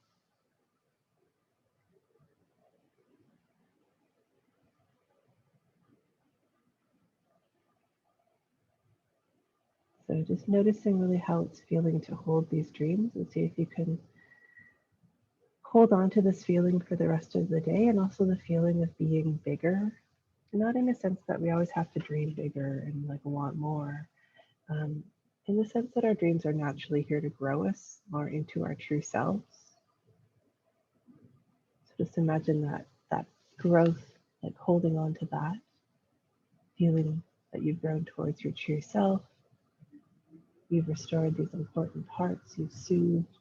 So just noticing really how it's feeling to hold these dreams and see if you can hold on to this feeling for the rest of the day, and also the feeling of being bigger. Not in a sense that we always have to dream bigger and like want more, in the sense that our dreams are naturally here to grow us more into our true selves. So just imagine that growth, like holding on to that, feeling that you've grown towards your true self. You've restored these important parts. You've soothed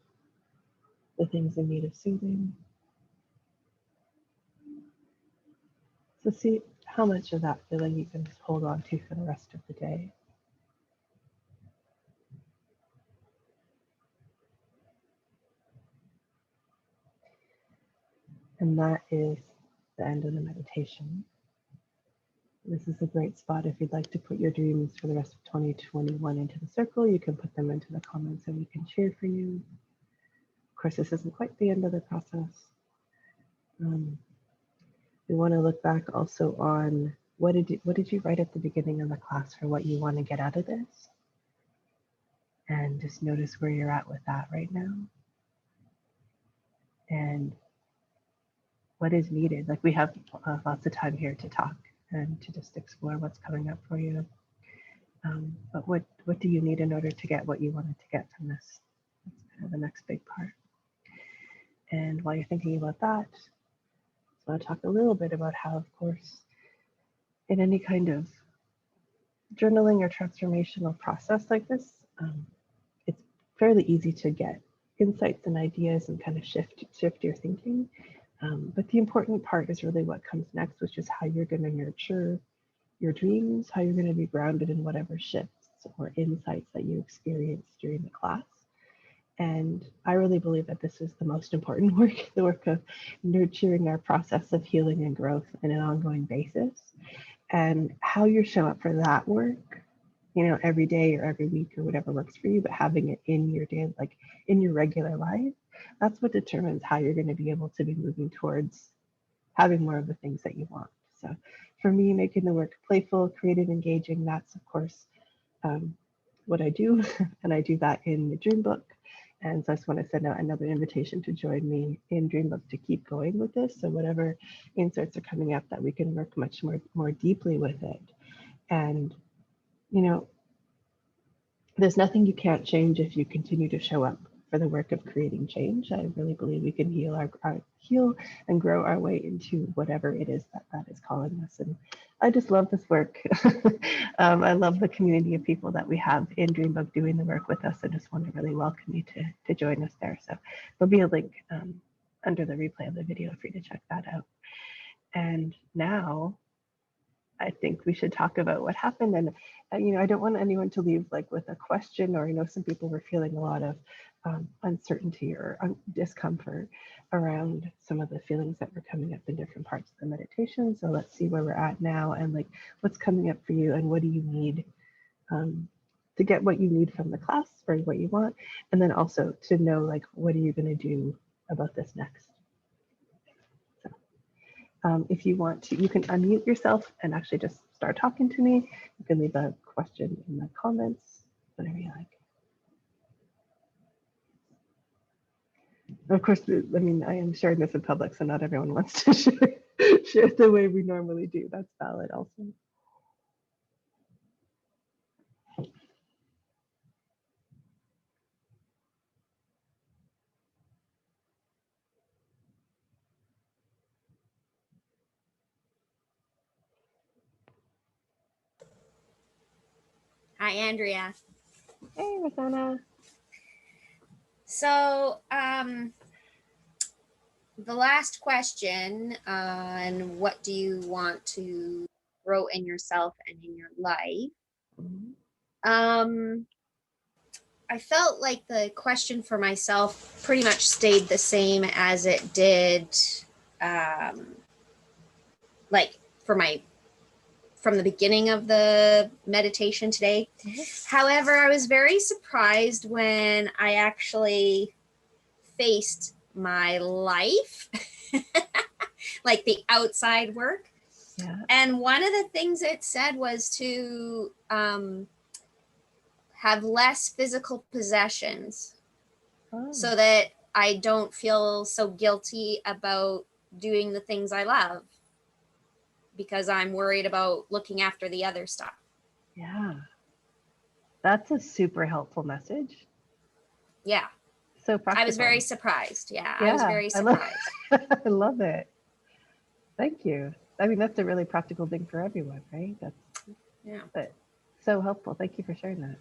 the things in need of soothing. So see how much of that feeling you can just hold on to for the rest of the day. And that is the end of the meditation. This is a great spot if you'd like to put your dreams for the rest of 2021 into the circle. You can put them into the comments and we can cheer for you. Of course, this isn't quite the end of the process. We want to look back also on what did you write at the beginning of the class for what you want to get out of this? And just notice where you're at with that right now. And what is needed. Like we have lots of time here to talk and to just explore what's coming up for you. But what do you need in order to get what you wanted to get from this? That's kind of the next big part. And while you're thinking about that, I want to talk a little bit about how, of course, in any kind of journaling or transformational process like this, it's fairly easy to get insights and ideas and kind of shift your thinking. But the important part is really what comes next, which is how you're going to nurture your dreams, how you're going to be grounded in whatever shifts or insights that you experience during the class. And I really believe that this is the most important work, the work of nurturing our process of healing and growth on an ongoing basis. And how you show up for that work, every day or every week or whatever works for you, but having it in your day, like in your regular life, that's what determines how you're going to be able to be moving towards having more of the things that you want. So for me, making the work playful, creative, engaging, that's of course what I do. And I do that in the dream book. And so I just want to send out another invitation to join me in Dreambook to keep going with this. So whatever insights are coming up, that we can work much more deeply with it. And, there's nothing you can't change if you continue to show up for the work of creating change. I really believe we can heal and grow our way into whatever it is that is calling us. And I just love this work. I love the community of people that we have in Dreambook doing the work with us. I just want to really welcome you to join us there. So there'll be a link under the replay of the video for you to check that out. And now I think we should talk about what happened. And, I don't want anyone to leave with a question, or I know some people were feeling a lot of uncertainty or discomfort around some of the feelings that were coming up in different parts of the meditation. So let's see where we're at now and what's coming up for you and what do you need to get what you need from the class or what you want. And then also to know what are you going to do about this next. If you want to, you can unmute yourself and actually just start talking to me. You can leave a question in the comments, whatever you like. Of course, I am sharing this in public, so not everyone wants to share the way we normally do. That's valid also. Hi, Andrea. Hey, Rosanna. So, the last question on what do you want to grow in yourself and in your life? I felt like the question for myself pretty much stayed the same as it did, from the beginning of the meditation today. However, I was very surprised when I actually faced my life, the outside work. Yeah. And one of the things it said was to have less physical possessions so that I don't feel so guilty about doing the things I love, because I'm worried about looking after the other stuff. Yeah. That's a super helpful message. Yeah. So practical. I was very surprised. Yeah. I was very surprised. I love it. Thank you. That's a really practical thing for everyone, right? But so helpful. Thank you for sharing that.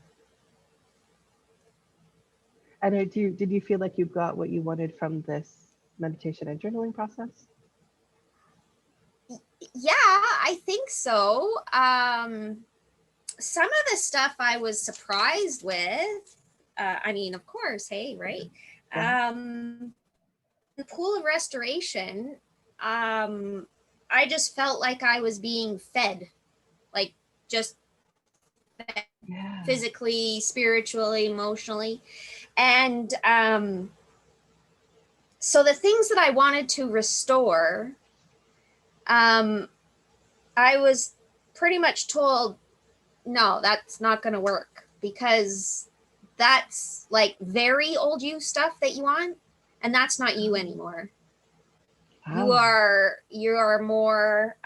And did you feel like you got what you wanted from this meditation and journaling process? Yeah, I think so. Some of the stuff I was surprised with. Of course, hey, right? Yeah. The pool of restoration, I just felt like I was being fed like just Yeah. physically, spiritually, emotionally. And so the things that I wanted to restore, I was pretty much told, no, that's not going to work, because that's like very old you stuff that you want, and that's not you anymore. Wow. You are more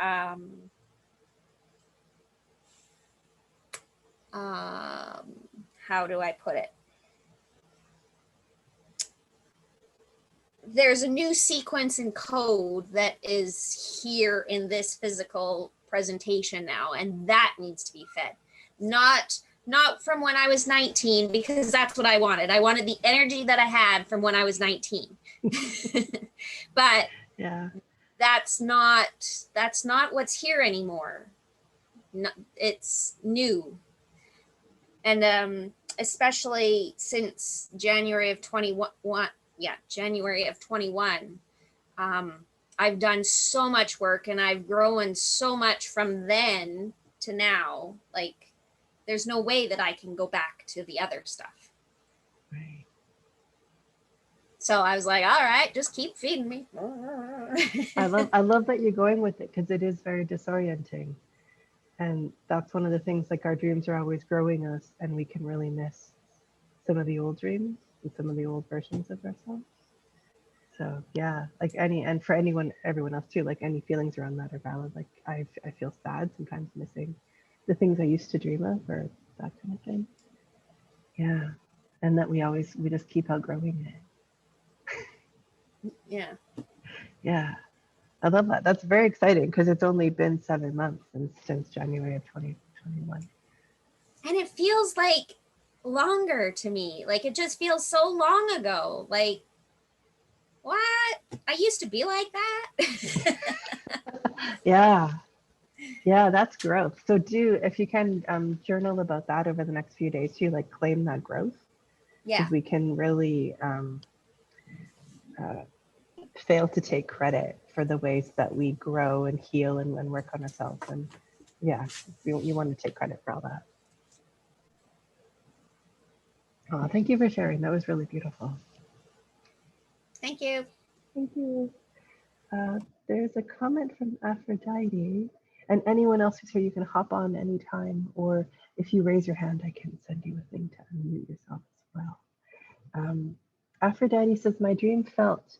how do I put it? There's a new sequence and code that is here in this physical presentation now, and that needs to be fed. Not from when I was 19, because that's what I wanted. I wanted the energy that I had from when I was 19. But Yeah. that's not what's here anymore. No, it's new. And especially since January of 21, January of 21, I've done so much work, and I've grown so much from then to now. Like, there's no way that I can go back to the other stuff. Right. So I was like, all right, just keep feeding me. I love that you're going with it, because it is very disorienting. And that's one of the things, like, our dreams are always growing us, and we can really miss some of the old dreams and some of the old versions of ourselves. So yeah, like and for everyone else too, like, any feelings around that are valid. Like, I feel sad sometimes, missing the things I used to dream of, or that kind of thing. Yeah. And that we just keep outgrowing it. Yeah. Yeah. I love that. That's very exciting, because it's only been 7 months since January of 2021. And it feels like longer to me. Like, it just feels so long ago. Like, what? I used to be like that. Yeah. Yeah, that's growth. So if you can, journal about that over the next few days too, like, claim that growth, Yeah. because we can really uh, fail to take credit for the ways that we grow and heal and work on ourselves. And yeah, you want to take credit for all that. Oh, thank you for sharing. That was really beautiful. Thank you. Thank you. There's a comment from Aphrodite, and anyone else who's here, you can hop on anytime, or if you raise your hand, I can send you a thing to unmute yourself as well. Aphrodite says, my dreams felt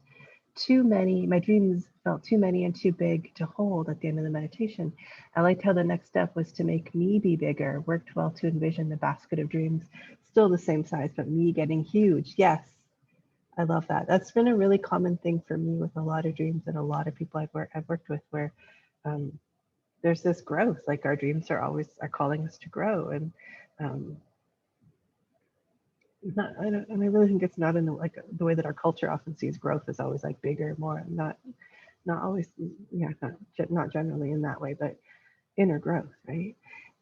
too many and too big to hold at the end of the meditation. I liked how the next step was to make me be bigger, worked well to envision the basket of dreams, still the same size, but me getting huge. Yes, I love that. That's been a really common thing for me with a lot of dreams and a lot of people I've worked with, where there's this growth. Like, our dreams are calling us to grow, and I really think it's not in the way that our culture often sees growth as always like bigger, more, not always, yeah, not generally in that way, but inner growth, right?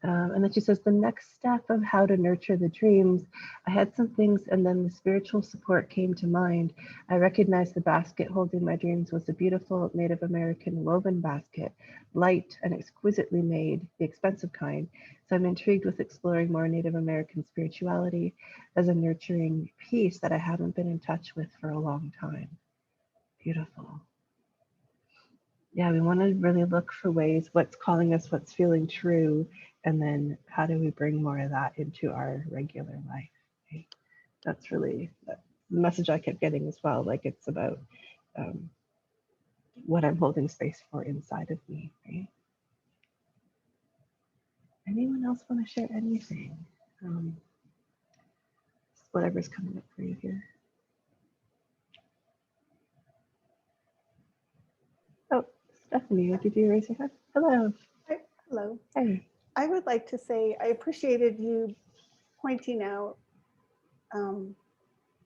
And then she says, the next step of how to nurture the dreams, I had some things, and then the spiritual support came to mind. I recognized the basket holding my dreams was a beautiful Native American woven basket, light and exquisitely made, the expensive kind. So I'm intrigued with exploring more Native American spirituality as a nurturing piece that I haven't been in touch with for a long time. Beautiful. Yeah, we want to really look for ways, what's calling us, what's feeling true, and then how do we bring more of that into our regular life, right? That's really the message I kept getting as well. Like, it's about what I'm holding space for inside of me, right? Anyone else want to share anything? Whatever's coming up for you here. Oh, Stephanie, did you raise your hand? Hello. Hi, hello. Hey. I would like to say I appreciated you pointing out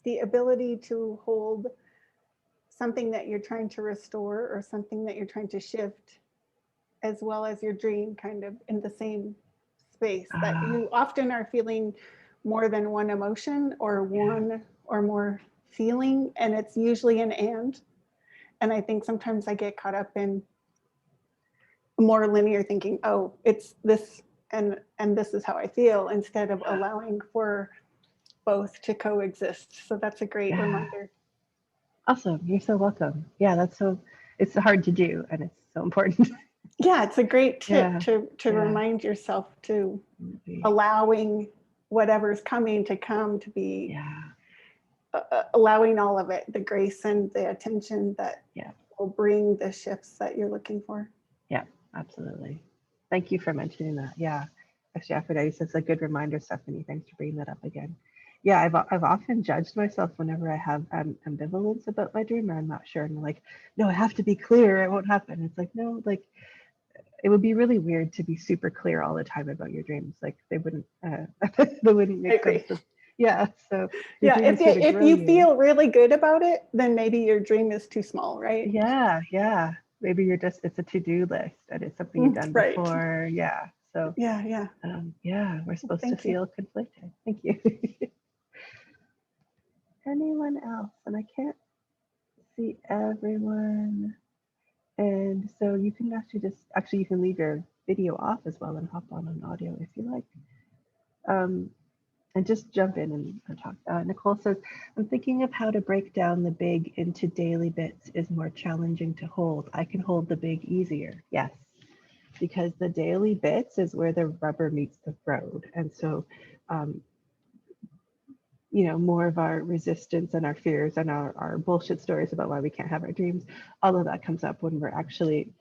the ability to hold something that you're trying to restore or something that you're trying to shift, as well as your dream, kind of in the same space. That you often are feeling more than one emotion or one or more feeling, and it's usually an and. And I think sometimes I get caught up in more linear thinking, oh, it's this and this is how I feel, instead of allowing for both to coexist. So that's a great reminder. Awesome. You're so welcome. Yeah, it's hard to do, and it's so important. Yeah, it's a great tip to remind yourself to allowing whatever's coming to come, to be allowing all of it, the grace and the attention that will bring the shifts that you're looking for. Yeah, absolutely. Thank you for mentioning that. Yeah, actually, Aphrodite says a good reminder, Stephanie. Thanks for bringing that up again. Yeah, I've often judged myself whenever I have ambivalence about my dream, or I'm not sure, and I'm like, no, I have to be clear, it won't happen. It's like, no, like, it would be really weird to be super clear all the time about your dreams. Like, they wouldn't make sense. Yeah, so yeah, if you feel really good about it, then maybe your dream is too small, right? Yeah. Maybe it's a to-do list and it's something you've done before. Yeah. So yeah. We're supposed to feel conflicted. Thank you. Anyone else? And I can't see everyone. And so you can actually you can leave your video off as well and hop on audio if you like. And just jump in and talk. Nicole says, I'm thinking of how to break down the big into daily bits is more challenging to hold. I can hold the big easier. Yes, because the daily bits is where the rubber meets the road. And so, more of our resistance and our fears and our bullshit stories about why we can't have our dreams, all of that comes up when we're actually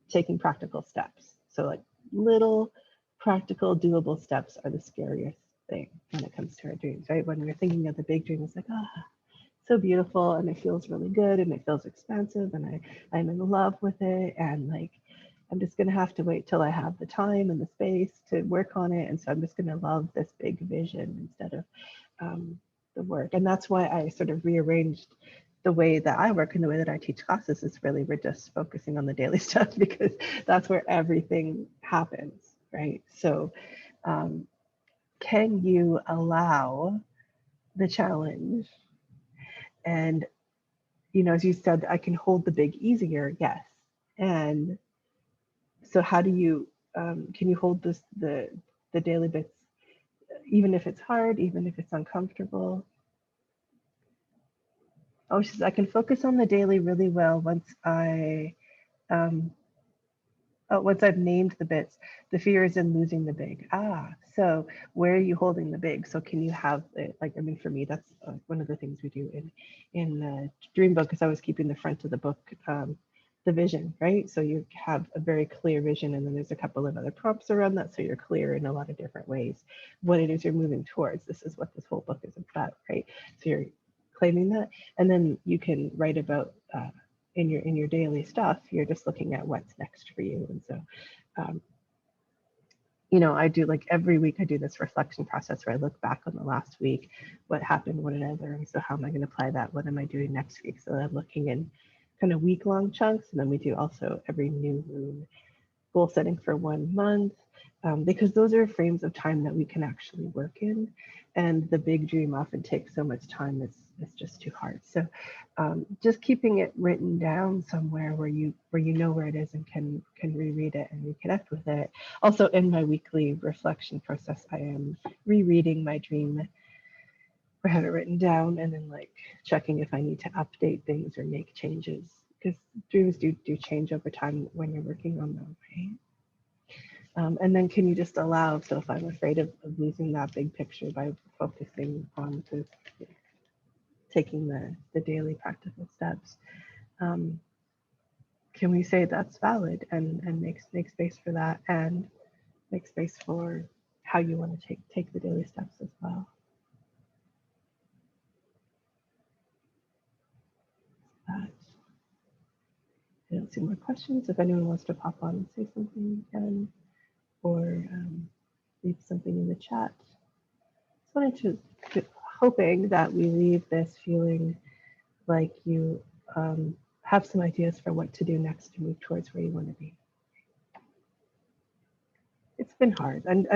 taking practical steps. So like little practical doable steps are the scariest thing when it comes to our dreams, right? When we're thinking of the big dream, it's like, so beautiful and it feels really good and it feels expansive and I'm in love with it, and like I'm just gonna have to wait till I have the time and the space to work on it, and so I'm just gonna love this big vision instead of the work. And that's why I sort of rearranged the way that I work and the way that I teach classes. Is really we're just focusing on the daily stuff because that's where everything happens, right? So can you allow the challenge? And as you said, I can hold the big easier. Yes. And so how do you can you hold the daily bits, even if it's hard, even if it's uncomfortable? Oh, she says, I can focus on the daily really well once once I've named the bits. The fear is in losing the big. So where are you holding the big? So can you have it, like, I mean, for me, that's one of the things we do in the dream book, is always keeping the front of the book, the vision, right? So you have a very clear vision, and then there's a couple of other prompts around that, so you're clear in a lot of different ways what it is you're moving towards. This is what this whole book is about, right? So you're claiming that, and then you can write about in your daily stuff. You're just looking at what's next for you. And so I do, like, every week I do this reflection process where I look back on the last week, what happened, what did I learn, so how am I going to apply that, what am I doing next week? So I'm looking in kind of week-long chunks, and then we do also every new moon goal setting for 1 month, because those are frames of time that we can actually work in, and the big dream often takes so much time, it's just too hard. So just keeping it written down somewhere where you know where it is and can reread it and reconnect with it. Also, in my weekly reflection process, I am rereading my dream. I have it written down, and then like checking if I need to update things or make changes, because dreams do change over time when you're working on them, right? And then can you just allow, so if I'm afraid of losing that big picture by focusing on taking the daily practical steps, can we say that's valid and make space for that, and make space for how you want to take the daily steps as well? I don't see more questions. If anyone wants to pop on and say something, you can, or leave something in the chat. Just wanted to hoping that we leave this feeling like you have some ideas for what to do next to move towards where you want to be. It's been hard, and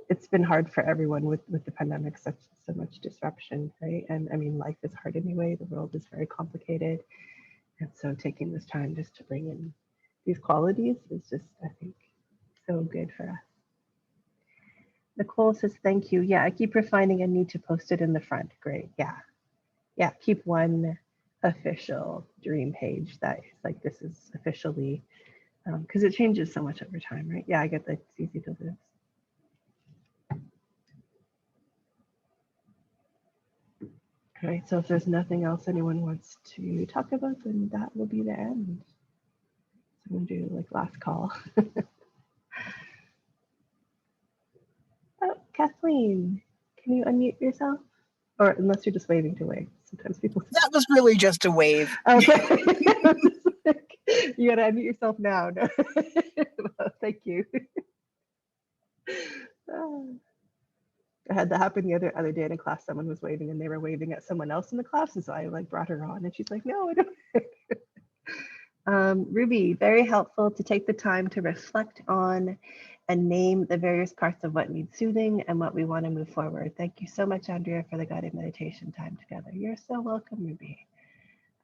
it's been hard for everyone with the pandemic, so much disruption, right? And I mean, life is hard anyway. The world is very complicated, and so taking this time just to bring in these qualities is just, I think, so good for us. Nicole says, thank you. Yeah, I keep refining and need to post it in the front. Great. Yeah. Yeah. Keep one official dream page that is like, this is officially, because it changes so much over time, right? Yeah, I get that it's easy to lose. All right. So if there's nothing else anyone wants to talk about, then that will be the end. So I'm going to do like last call. Oh, Kathleen, can you unmute yourself? Or unless you're just waving to wave. Sometimes people. That was really just a wave. Okay. You gotta unmute yourself now. No. Well, thank you. I had that happen the other day in a class. Someone was waving and they were waving at someone else in the class. And so I like brought her on and she's like, no, I don't. Ruby, very helpful to take the time to reflect on and name the various parts of what needs soothing and what we want to move forward. Thank you so much, Andrea, for the guided meditation time together. You're so welcome, Ruby.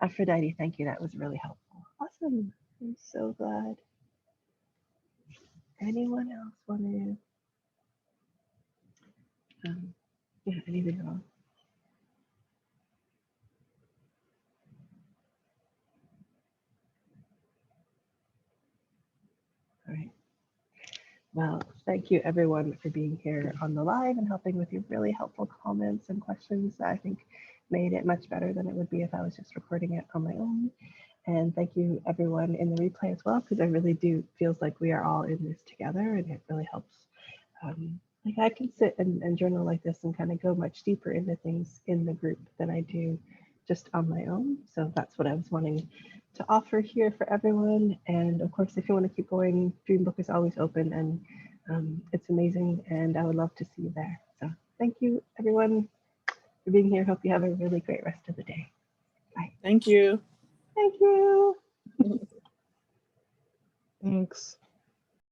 Aphrodite, thank you. That was really helpful. Awesome. I'm so glad. Anyone else want to, yeah, anything else? All right. Well, thank you everyone for being here on the live and helping with your really helpful comments and questions that I think made it much better than it would be if I was just recording it on my own. And thank you everyone in the replay as well, because I really do feels like we are all in this together and it really helps. Like I can sit and journal like this and kind of go much deeper into things in the group than I do just on my own. So that's what I was wanting to offer here for everyone. And of course, if you want to keep going, Dreambook is always open and it's amazing. And I would love to see you there. So thank you everyone for being here. Hope you have a really great rest of the day. Bye. Thank you. Thank you. Thanks.